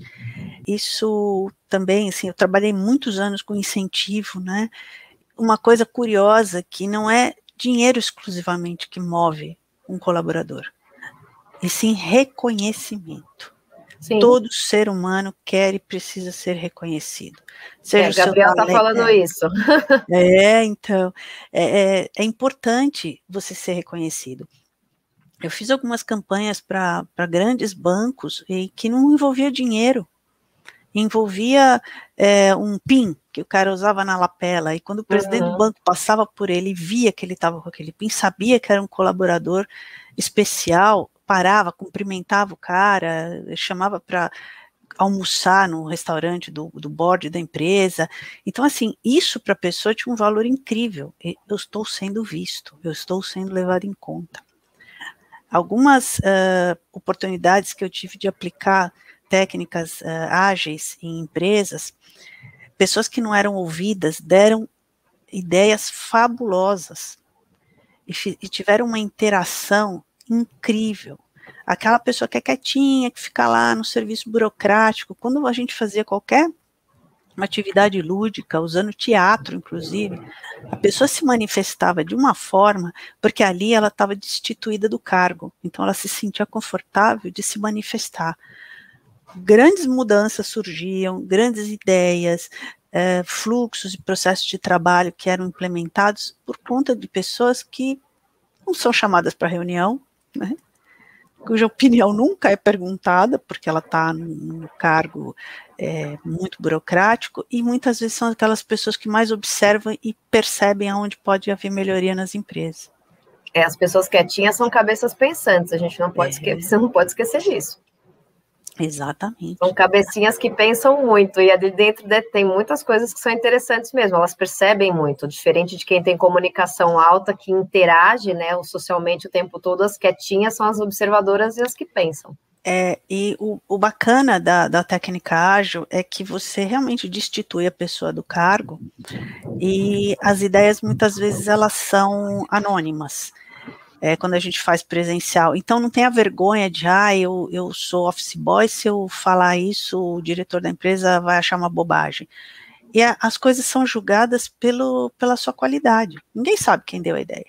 Isso também, assim, eu trabalhei muitos anos com incentivo, né? Uma coisa curiosa que não é dinheiro exclusivamente que move um colaborador, e sim reconhecimento. Sim. Todo ser humano quer e precisa ser reconhecido. Seja o Gabriel está falando isso. Então, é importante você ser reconhecido. Eu fiz algumas campanhas para grandes bancos e que não envolvia dinheiro. Envolvia um PIN que o cara usava na lapela, e quando o presidente do banco passava por ele e via que ele estava com aquele PIN, sabia que era um colaborador especial, parava, cumprimentava o cara, chamava para almoçar no restaurante do board da empresa. Então, assim, isso para a pessoa tinha um valor incrível. Eu estou sendo visto, eu estou sendo levado em conta. Algumas oportunidades que eu tive de aplicar técnicas ágeis em empresas, pessoas que não eram ouvidas deram ideias fabulosas e tiveram uma interação incrível. Aquela pessoa que é quietinha, que fica lá no serviço burocrático, quando a gente fazia qualquer uma atividade lúdica, usando teatro, inclusive, a pessoa se manifestava de uma forma, porque ali ela estava destituída do cargo, então ela se sentia confortável de se manifestar. Grandes mudanças surgiam, grandes ideias, fluxos e processos de trabalho que eram implementados por conta de pessoas que não são chamadas para reunião, né, cuja opinião nunca é perguntada, porque ela está num cargo muito burocrático, e muitas vezes são aquelas pessoas que mais observam e percebem aonde pode haver melhoria nas empresas. As pessoas quietinhas são cabeças pensantes, a gente não pode você não pode esquecer disso. Exatamente. São cabecinhas que pensam muito, e ali dentro tem muitas coisas que são interessantes mesmo, elas percebem muito, diferente de quem tem comunicação alta, que interage, né, socialmente o tempo todo, as quietinhas são as observadoras e as que pensam. E o bacana da técnica ágil é que você realmente destitui a pessoa do cargo, e as ideias muitas vezes elas são anônimas. Quando a gente faz presencial, então não tem a vergonha de, eu sou office boy, se eu falar isso, o diretor da empresa vai achar uma bobagem. E as coisas são julgadas pela sua qualidade, ninguém sabe quem deu a ideia.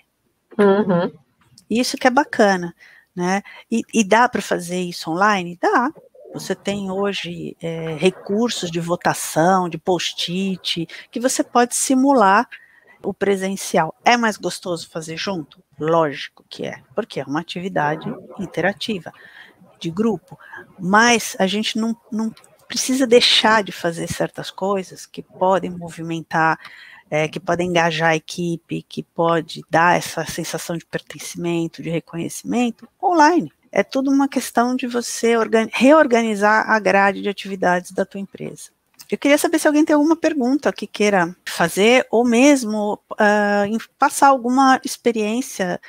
Isso que é bacana, né? E dá para fazer isso online? Dá. Você tem hoje recursos de votação, de post-it, que você pode simular O presencial é mais gostoso fazer junto? Lógico que é, porque é uma atividade interativa, de grupo, mas a gente não precisa deixar de fazer certas coisas que podem movimentar, que podem engajar a equipe, que pode dar essa sensação de pertencimento, de reconhecimento, online. É tudo uma questão de você reorganizar a grade de atividades da tua empresa. Eu queria saber se alguém tem alguma pergunta que queira fazer, ou mesmo passar alguma experiência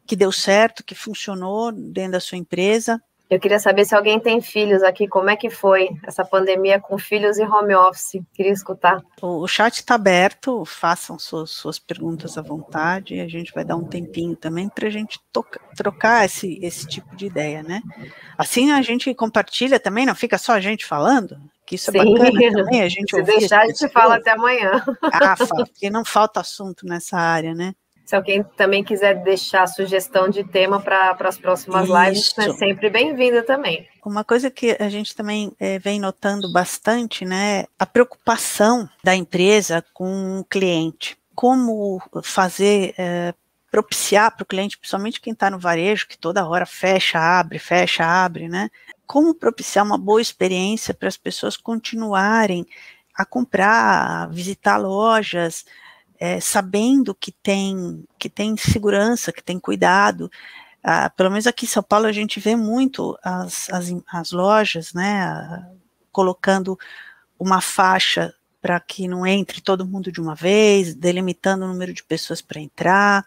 que deu certo, que funcionou dentro da sua empresa. Eu queria saber se alguém tem filhos aqui, como é que foi essa pandemia com filhos e home office? Queria escutar. O chat está aberto, façam suas perguntas à vontade, e a gente vai dar um tempinho também para a gente trocar esse tipo de ideia, né? Assim a gente compartilha também, não fica só a gente falando, que isso é bacana também, a gente ouvir. Se deixar, a gente fala até amanhã. Porque não falta assunto nessa área, né? Se alguém também quiser deixar sugestão de tema para as próximas lives, é sempre bem-vinda também. Uma coisa que a gente também vem notando bastante, né, a preocupação da empresa com o cliente. Como fazer, propiciar para o cliente, principalmente quem está no varejo, que toda hora fecha, abre, né? Como propiciar uma boa experiência para as pessoas continuarem a comprar, a visitar lojas, sabendo que tem segurança, que tem cuidado. Pelo menos aqui em São Paulo a gente vê muito as lojas, né, colocando uma faixa para que não entre todo mundo de uma vez, delimitando o número de pessoas para entrar,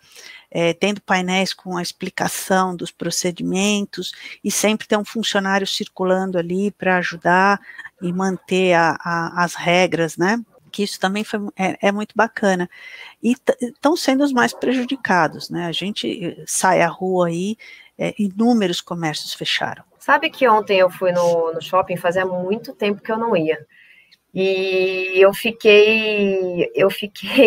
tendo painéis com a explicação dos procedimentos, e sempre tem um funcionário circulando ali para ajudar e manter as regras, né? Que isso também é muito bacana, e estão sendo os mais prejudicados, né? A gente sai à rua aí, inúmeros comércios fecharam. Sabe que ontem eu fui no shopping, fazia muito tempo que eu não ia, e eu fiquei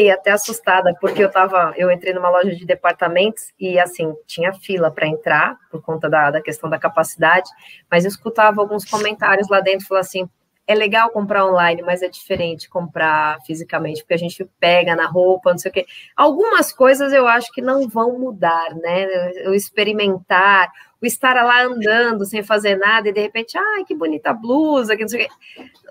até assustada, porque eu entrei numa loja de departamentos e, assim, tinha fila para entrar, por conta da questão da capacidade, mas eu escutava alguns comentários lá dentro, falando assim, é legal comprar online, mas é diferente comprar fisicamente, porque a gente pega na roupa, não sei o quê. Algumas coisas eu acho que não vão mudar, né? O experimentar, o estar lá andando sem fazer nada e de repente, ai, que bonita blusa, que não sei o quê.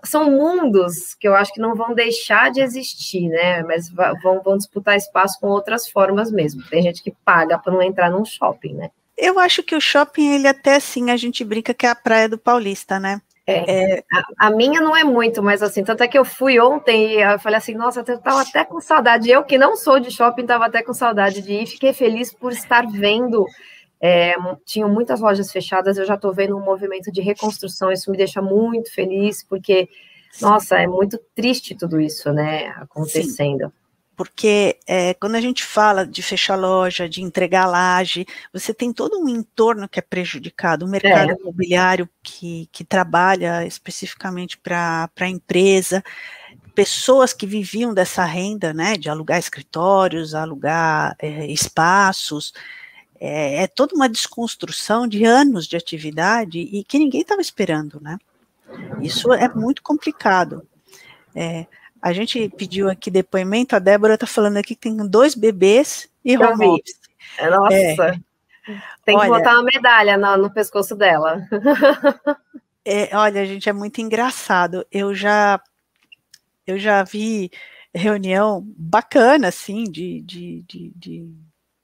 São mundos que eu acho que não vão deixar de existir, né? Mas vão disputar espaço com outras formas mesmo. Tem gente que paga para não entrar num shopping, né? Eu acho que o shopping, ele até assim, a gente brinca que é a praia do paulista, né? A minha não é muito, mas assim, tanto é que eu fui ontem e eu falei assim, nossa, eu tava até com saudade, eu que não sou de shopping, tava até com saudade de ir, fiquei feliz por estar vendo, tinham muitas lojas fechadas, eu já tô vendo um movimento de reconstrução, isso me deixa muito feliz, porque, nossa, é muito triste tudo isso, né, acontecendo. Sim. Porque quando a gente fala de fechar loja, de entregar laje, você tem todo um entorno que é prejudicado, o mercado imobiliário que trabalha especificamente para a empresa, pessoas que viviam dessa renda, né, de alugar escritórios, alugar espaços, é toda uma desconstrução de anos de atividade e que ninguém estava esperando, né? Isso é muito complicado. A gente pediu aqui depoimento, a Débora está falando aqui que tem 2 bebês e home office. Nossa, tem que botar uma medalha no pescoço dela. Olha, gente, é muito engraçado. Eu já vi reunião bacana, assim, de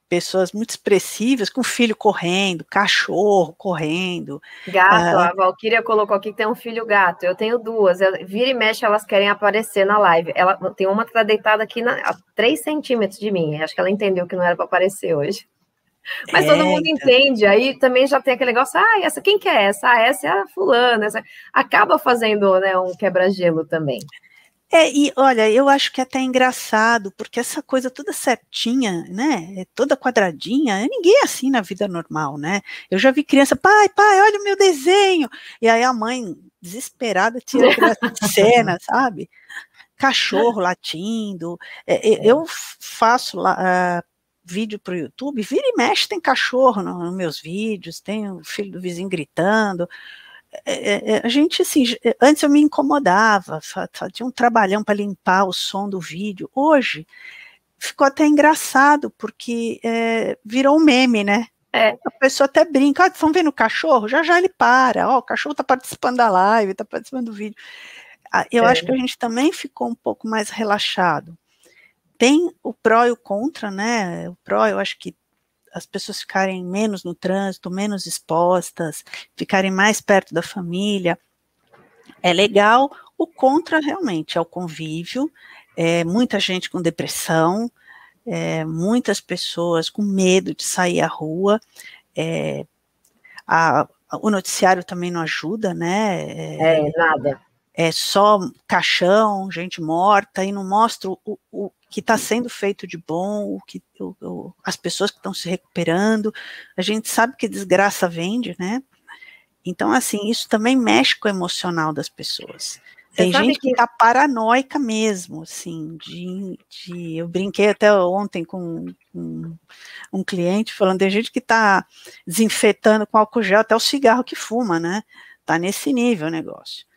pessoas muito expressivas, com filho correndo, cachorro correndo. Gato, a Valquíria colocou aqui que tem um filho gato, eu tenho 2, vira e mexe, elas querem aparecer na live, ela tem uma que tá deitada aqui a 3 centímetros de mim, acho que ela entendeu que não era para aparecer hoje. Mas todo mundo entende, aí também já tem aquele negócio, essa, quem que é essa? Essa é a fulana, acaba fazendo, né, um quebra-gelo também. E olha, eu acho que é até engraçado, porque essa coisa toda certinha, né, toda quadradinha, ninguém é assim na vida normal, né? Eu já vi criança, pai, olha o meu desenho, e aí a mãe, desesperada, tira a cena, sabe? Cachorro latindo, eu faço vídeo para o YouTube, vira e mexe, tem cachorro nos meus vídeos, tem o filho do vizinho gritando. A gente, assim, antes eu me incomodava, tinha um trabalhão para limpar o som do vídeo. Hoje, ficou até engraçado, porque virou um meme, né? A pessoa até brinca, estão vendo o cachorro? Já já ele para, o cachorro está participando da live, está participando do vídeo. Eu acho que a gente também ficou um pouco mais relaxado. Tem o pró e o contra, né? O pró, eu acho que as pessoas ficarem menos no trânsito, menos expostas, ficarem mais perto da família, é legal. O contra, realmente, é o convívio, muita gente com depressão, muitas pessoas com medo de sair à rua, o noticiário também não ajuda, né? Nada. É só caixão, gente morta, e não mostra o que está sendo feito de bom, as pessoas que estão se recuperando. A gente sabe que desgraça vende, né? Então, assim, isso também mexe com o emocional das pessoas. Tem gente que está paranoica mesmo, assim, eu brinquei até ontem com um cliente falando, tem gente que está desinfetando com álcool gel até o cigarro que fuma, né? Está nesse nível o negócio.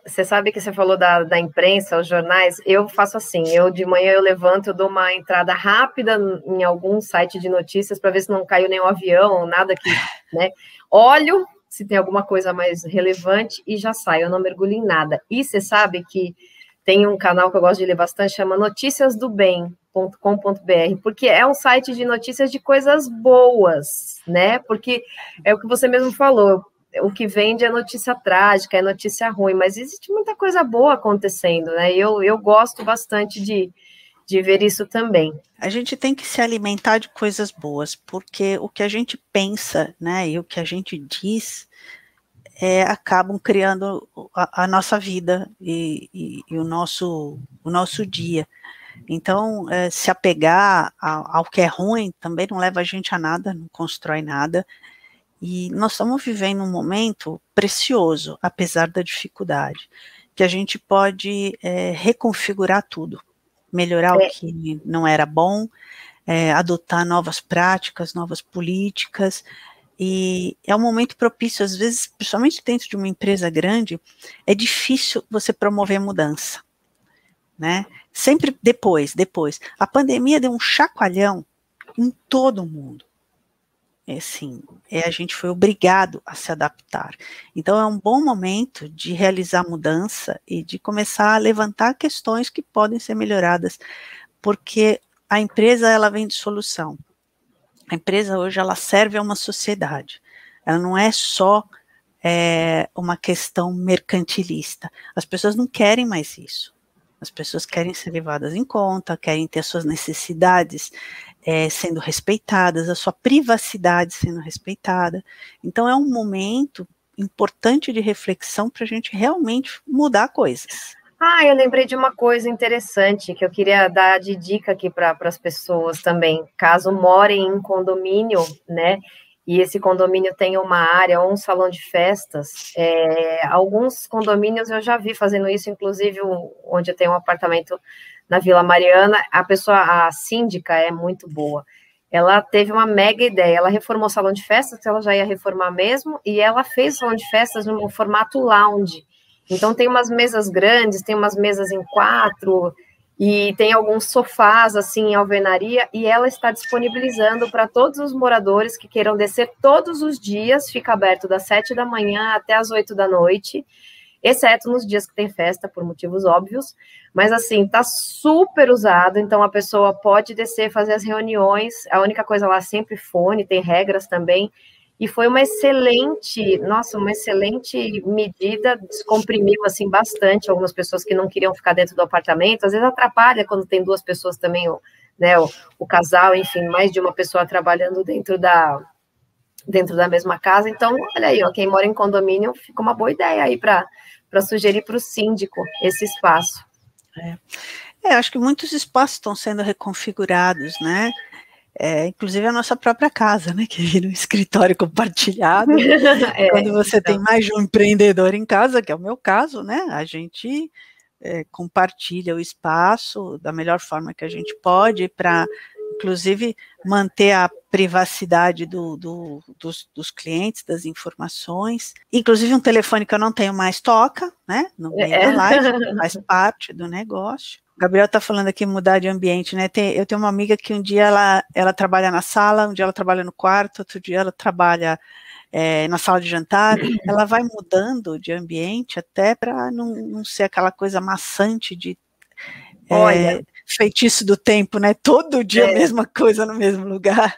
Você sabe que você falou da imprensa, os jornais, eu faço assim, eu de manhã eu levanto, eu dou uma entrada rápida em algum site de notícias para ver se não caiu nenhum avião, nada que, né, olho se tem alguma coisa mais relevante e já saio, eu não mergulho em nada. E você sabe que tem um canal que eu gosto de ler bastante, chama noticiasdobem.com.br, porque é um site de notícias de coisas boas, né, porque é o que você mesmo falou, o que vende é notícia trágica, é notícia ruim, mas existe muita coisa boa acontecendo, né? Eu gosto bastante de ver isso também. A gente tem que se alimentar de coisas boas, porque o que a gente pensa, né, e o que a gente diz, acabam criando a nossa vida e o nosso dia. Então, se apegar ao que é ruim também não leva a gente a nada, não constrói nada. E nós estamos vivendo um momento precioso, apesar da dificuldade, que a gente pode reconfigurar tudo, melhorar o que não era bom, adotar novas práticas, novas políticas, e é um momento propício, às vezes, principalmente dentro de uma empresa grande, é difícil você promover mudança, né? Sempre depois. A pandemia deu um chacoalhão em todo mundo. Assim, a gente foi obrigado a se adaptar. Então, é um bom momento de realizar mudança e de começar a levantar questões que podem ser melhoradas, porque a empresa, ela vem de solução. A empresa hoje, ela serve a uma sociedade. Ela não é só uma questão mercantilista. As pessoas não querem mais isso. As pessoas querem ser levadas em conta, querem ter suas necessidades sendo respeitadas, a sua privacidade sendo respeitada. Então, é um momento importante de reflexão para a gente realmente mudar coisas. Eu lembrei de uma coisa interessante que eu queria dar de dica aqui para as pessoas também, caso morem em condomínio, né? E esse condomínio tem uma área ou um salão de festas. Alguns condomínios eu já vi fazendo isso, inclusive onde eu tenho um apartamento na Vila Mariana, a síndica é muito boa. Ela teve uma mega ideia, ela reformou o salão de festas, que ela já ia reformar mesmo, e ela fez o salão de festas no formato lounge. Então, tem umas mesas grandes, tem umas mesas em 4, e tem alguns sofás, assim, em alvenaria, e ela está disponibilizando para todos os moradores que queiram descer todos os dias, fica aberto das 7 da manhã até as 8 da noite, exceto nos dias que tem festa, por motivos óbvios, mas, assim, tá super usado, então a pessoa pode descer, fazer as reuniões, a única coisa lá é sempre fone, tem regras também, e foi uma excelente medida, descomprimiu, assim, bastante algumas pessoas que não queriam ficar dentro do apartamento, às vezes atrapalha quando tem duas pessoas também, né, o casal, enfim, mais de uma pessoa trabalhando dentro da mesma casa, então, olha aí, quem mora em condomínio, fica uma boa ideia aí para sugerir para o síndico esse espaço. Acho que muitos espaços estão sendo reconfigurados, né? Inclusive a nossa própria casa, né, que vira um escritório compartilhado. Quando você tem mais de um empreendedor em casa, que é o meu caso, né, a gente compartilha o espaço da melhor forma que a gente pode para, inclusive, manter a privacidade dos clientes, das informações. Inclusive, um telefone que eu não tenho mais toca, né, no meio da live, faz parte do negócio. Gabriel está falando aqui mudar de ambiente, né? Eu tenho uma amiga que um dia ela trabalha na sala, um dia ela trabalha no quarto, outro dia ela trabalha na sala de jantar. Ela vai mudando de ambiente até para não ser aquela coisa maçante de feitiço do tempo, né? Todo dia a mesma coisa no mesmo lugar.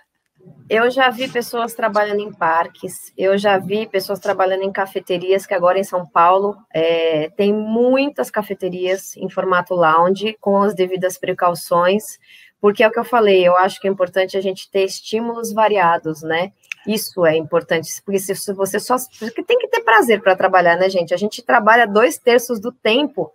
Eu já vi pessoas trabalhando em parques, eu já vi pessoas trabalhando em cafeterias, que agora em São Paulo tem muitas cafeterias em formato lounge, com as devidas precauções, porque é o que eu falei, eu acho que é importante a gente ter estímulos variados, né? Isso é importante, porque se você porque tem que ter prazer para trabalhar, né, gente? A gente trabalha 2/3 do tempo,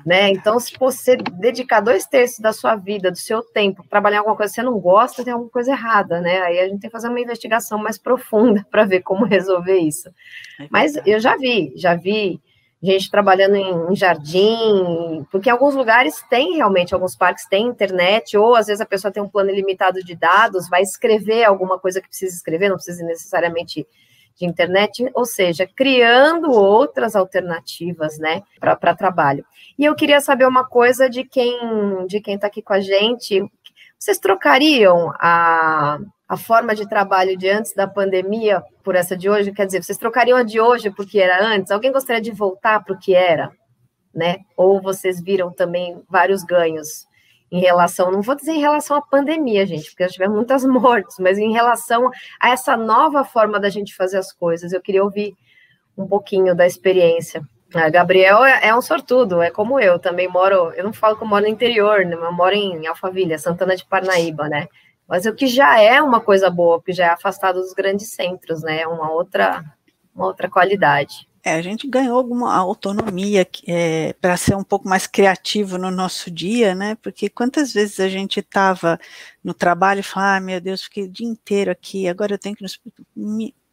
né? Então, se você dedicar 2/3 da sua vida, do seu tempo, trabalhar em alguma coisa que você não gosta, tem alguma coisa errada, né? Aí a gente tem que fazer uma investigação mais profunda para ver como resolver isso. Mas eu já vi gente trabalhando em jardim, porque em alguns lugares tem realmente, alguns parques têm internet, ou às vezes a pessoa tem um plano ilimitado de dados, vai escrever alguma coisa que precisa escrever, não precisa necessariamente de internet, ou seja, criando outras alternativas, né, para trabalho. E eu queria saber uma coisa de quem está aqui com a gente. Vocês trocariam a forma de trabalho de antes da pandemia por essa de hoje? Quer dizer, vocês trocariam a de hoje porque era antes? Alguém gostaria de voltar para o que era, né? Ou vocês viram também vários ganhos em relação, não vou dizer em relação à pandemia, gente, porque já tivemos muitas mortes, mas em relação a essa nova forma da gente fazer as coisas. Eu queria ouvir um pouquinho da experiência. Gabriel é um sortudo, é como eu, também moro, eu não falo que eu moro no interior, né, eu moro em Alphaville, Santana de Parnaíba, né, mas o que já é uma coisa boa, porque já é afastado dos grandes centros, né, uma outra qualidade. A gente ganhou alguma autonomia para ser um pouco mais criativo no nosso dia, né? Porque quantas vezes a gente estava no trabalho e falava, meu Deus, fiquei o dia inteiro aqui, agora eu tenho que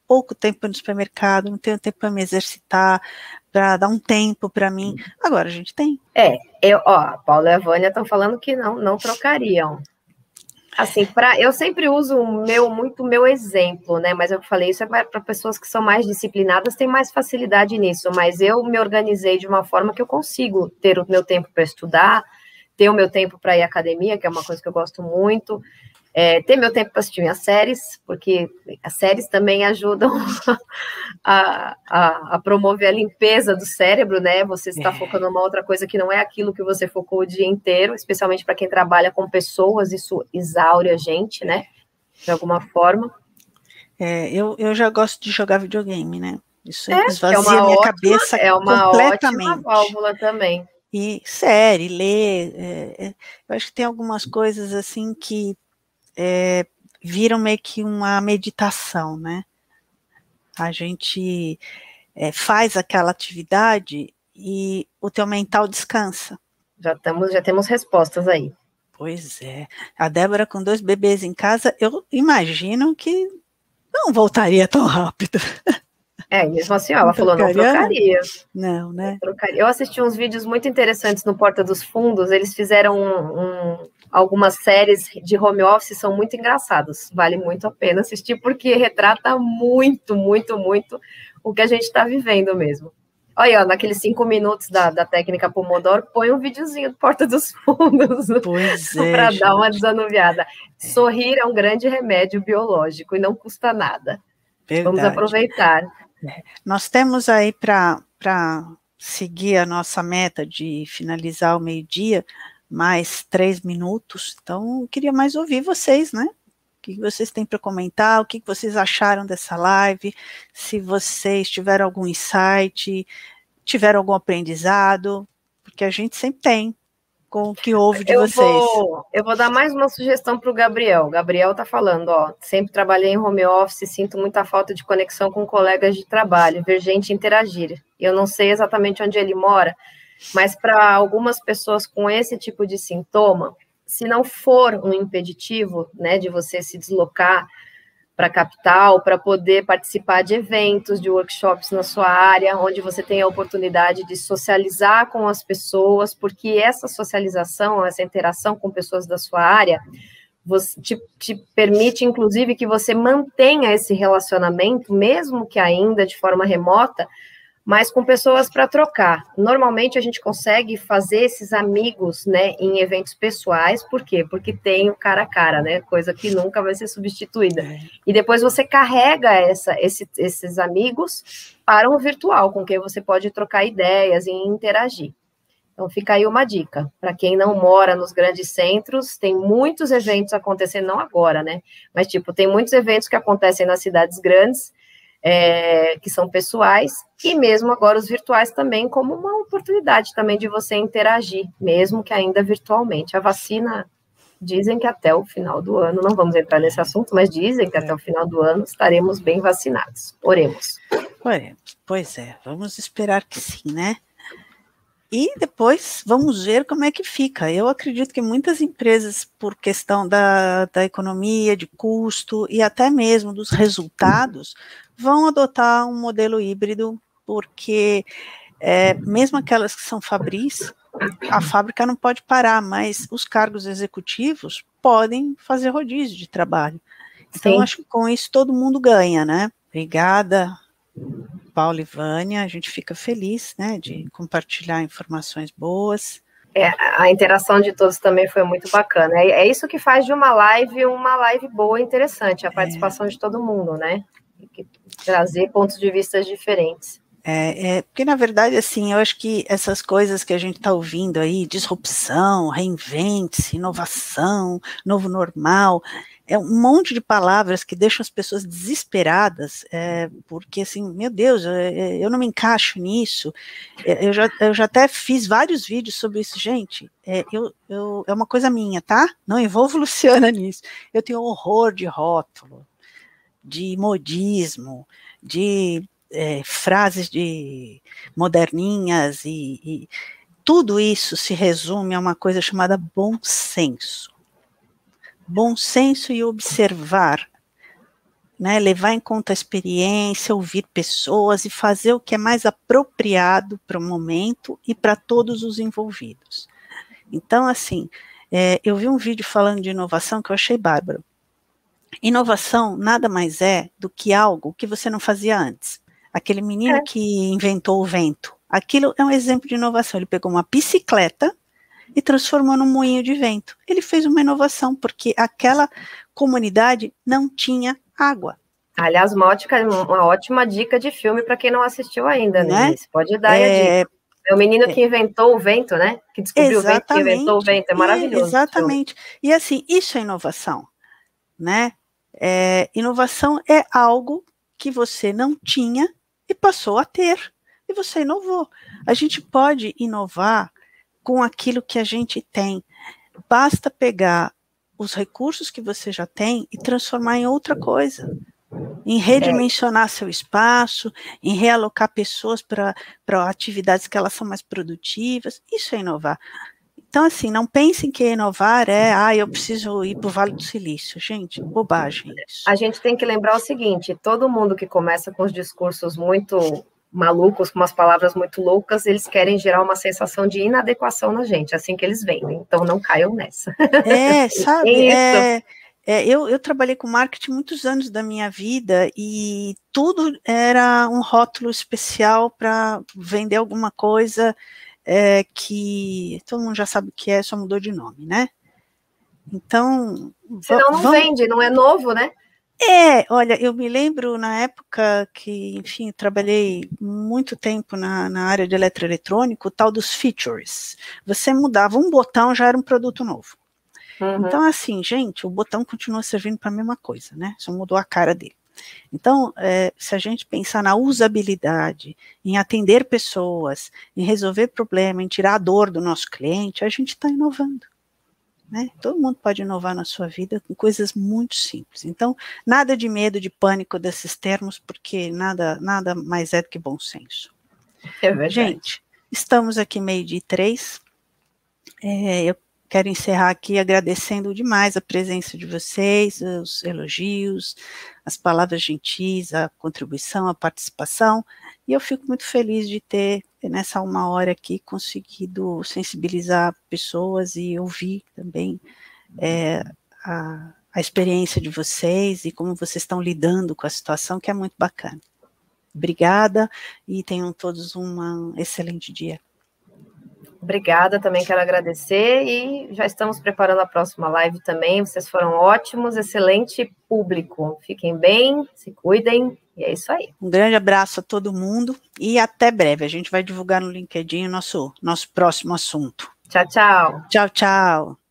pouco tempo no supermercado, não tenho tempo para me exercitar, para dar um tempo para mim. Agora a gente tem. A Paula e a Vânia estão falando que não trocariam. Assim, eu sempre uso muito meu exemplo, né? Mas eu falei, isso é para pessoas que são mais disciplinadas, têm mais facilidade nisso, mas eu me organizei de uma forma que eu consigo ter o meu tempo para estudar, ter o meu tempo para ir à academia, que é uma coisa que eu gosto muito, ter meu tempo para assistir minhas séries, porque as séries também ajudam a promover a limpeza do cérebro, né? Você está focando em uma outra coisa que não é aquilo que você focou o dia inteiro, especialmente para quem trabalha com pessoas, isso exaure a gente, né? De alguma forma. Eu já gosto de jogar videogame, né? Isso esvazia minha cabeça completamente. É uma ótima válvula também. E série, ler, eu acho que tem algumas coisas assim que viram meio que uma meditação, né? A gente faz aquela atividade e o teu mental descansa. Já temos respostas aí. Pois é. A Débora com 2 bebês em casa, eu imagino que não voltaria tão rápido. Mesmo assim, ela falou, não trocaria. Não, né? Eu assisti uns vídeos muito interessantes no Porta dos Fundos, eles fizeram algumas séries de home office, são muito engraçados, vale muito a pena assistir, porque retrata muito, muito, muito o que a gente está vivendo mesmo. Olha, naqueles 5 minutos da técnica Pomodoro, põe um videozinho do Porta dos Fundos para dar uma desanuviada. Sorrir é um grande remédio biológico e não custa nada. Verdade. Vamos aproveitar. Nós temos aí para seguir a nossa meta de finalizar ao meio-dia, mais 3 minutos, então eu queria mais ouvir vocês, né? O que vocês têm para comentar, o que vocês acharam dessa live, se vocês tiveram algum insight, tiveram algum aprendizado, porque a gente sempre tem com o que ouve de vocês. Eu vou dar mais uma sugestão para o Gabriel. O Gabriel está falando, sempre trabalhei em home office, sinto muita falta de conexão com colegas de trabalho, ver gente interagir. Eu não sei exatamente onde ele mora, mas para algumas pessoas com esse tipo de sintoma, se não for um impeditivo, né, de você se deslocar para a capital, para poder participar de eventos, de workshops na sua área, onde você tem a oportunidade de socializar com as pessoas, porque essa socialização, essa interação com pessoas da sua área, te permite, inclusive, que você mantenha esse relacionamento, mesmo que ainda de forma remota, mas com pessoas para trocar. Normalmente a gente consegue fazer esses amigos, né, em eventos pessoais, por quê? Porque tem o cara a cara, né, coisa que nunca vai ser substituída. E depois você carrega esses amigos para um virtual, com quem você pode trocar ideias e interagir. Então fica aí uma dica, para quem não mora nos grandes centros, tem muitos eventos acontecendo, não agora, né, mas tipo, tem muitos eventos que acontecem nas cidades grandes, que são pessoais, e mesmo agora os virtuais também, como uma oportunidade também de você interagir, mesmo que ainda virtualmente. A vacina, dizem que até o final do ano, não vamos entrar nesse assunto, mas dizem que até o final do ano estaremos bem vacinados. Oremos. Pois é, vamos esperar que sim, né? E depois vamos ver como é que fica. Eu acredito que muitas empresas, por questão da economia, de custo e até mesmo dos resultados, vão adotar um modelo híbrido, porque mesmo aquelas que são fabris, a fábrica não pode parar, mas os cargos executivos podem fazer rodízio de trabalho. Então, acho que com isso todo mundo ganha, né? Obrigada, Paulo e Vânia, a gente fica feliz, né, de compartilhar informações boas. A interação de todos também foi muito bacana. É isso que faz de uma live boa e interessante, a participação de todo mundo, né? Trazer pontos de vista diferentes. Porque, na verdade, assim, eu acho que essas coisas que a gente está ouvindo aí, disrupção, reinvente-se, inovação, novo normal, é um monte de palavras que deixam as pessoas desesperadas, porque, assim, meu Deus, eu não me encaixo nisso. Eu já até fiz vários vídeos sobre isso, gente. É uma coisa minha, tá? Não envolvo Luciana nisso. Eu tenho horror de rótulo, de modismo, de frases de moderninhas, e tudo isso se resume a uma coisa chamada bom senso. Bom senso e observar, né, levar em conta a experiência, ouvir pessoas e fazer o que é mais apropriado para o momento e para todos os envolvidos. Então, assim, eu vi um vídeo falando de inovação que eu achei bárbaro. Inovação nada mais é do que algo que você não fazia antes. Aquele menino que inventou o vento, aquilo é um exemplo de inovação. Ele pegou uma bicicleta e transformou num moinho de vento. Ele fez uma inovação, porque aquela comunidade não tinha água. Aliás, uma ótima dica de filme para quem não assistiu ainda, né? Você pode dar a dica. É o menino que inventou o vento, né? Que descobriu o vento, que inventou o vento. É maravilhoso. Exatamente. E assim, isso é inovação, né? Inovação é algo que você não tinha e passou a ter, e você inovou. A gente pode inovar com aquilo que a gente tem. Basta pegar os recursos que você já tem e transformar em outra coisa. Em redimensionar seu espaço, em realocar pessoas para atividades que elas são mais produtivas. Isso é inovar. Então, assim, não pensem que inovar eu preciso ir para o Vale do Silício. Gente, bobagem isso. A gente tem que lembrar o seguinte, todo mundo que começa com os discursos muito malucos, com umas palavras muito loucas, eles querem gerar uma sensação de inadequação na gente, assim que eles vendem. Então, não caiam nessa. Sabe, eu trabalhei com marketing muitos anos da minha vida e tudo era um rótulo especial para vender alguma coisa que todo mundo já sabe o que é, só mudou de nome, né? Então... Senão não vende, não é novo, né? Olha, eu me lembro na época que, enfim, trabalhei muito tempo na área de eletroeletrônico, o tal dos features. Você mudava um botão, já era um produto novo. Uhum. Então, assim, gente, o botão continua servindo para a mesma coisa, né? Só mudou a cara dele. Então, se a gente pensar na usabilidade, em atender pessoas, em resolver problema, em tirar a dor do nosso cliente, a gente está inovando. Né? Todo mundo pode inovar na sua vida com coisas muito simples. Então, nada de medo, de pânico desses termos, porque nada mais é do que bom senso. É verdade. Gente, estamos aqui 12:03. Eu quero encerrar aqui agradecendo demais a presença de vocês, os elogios, as palavras gentis, a contribuição, a participação, e eu fico muito feliz de ter, nessa 1 hora aqui, conseguido sensibilizar pessoas e ouvir também a experiência de vocês e como vocês estão lidando com a situação, que é muito bacana. Obrigada e tenham todos um excelente dia. Obrigada, também quero agradecer e já estamos preparando a próxima live também. Vocês foram ótimos, excelente público. Fiquem bem, se cuidem e é isso aí. Um grande abraço a todo mundo e até breve. A gente vai divulgar no LinkedIn o nosso próximo assunto. Tchau, tchau. Tchau, tchau.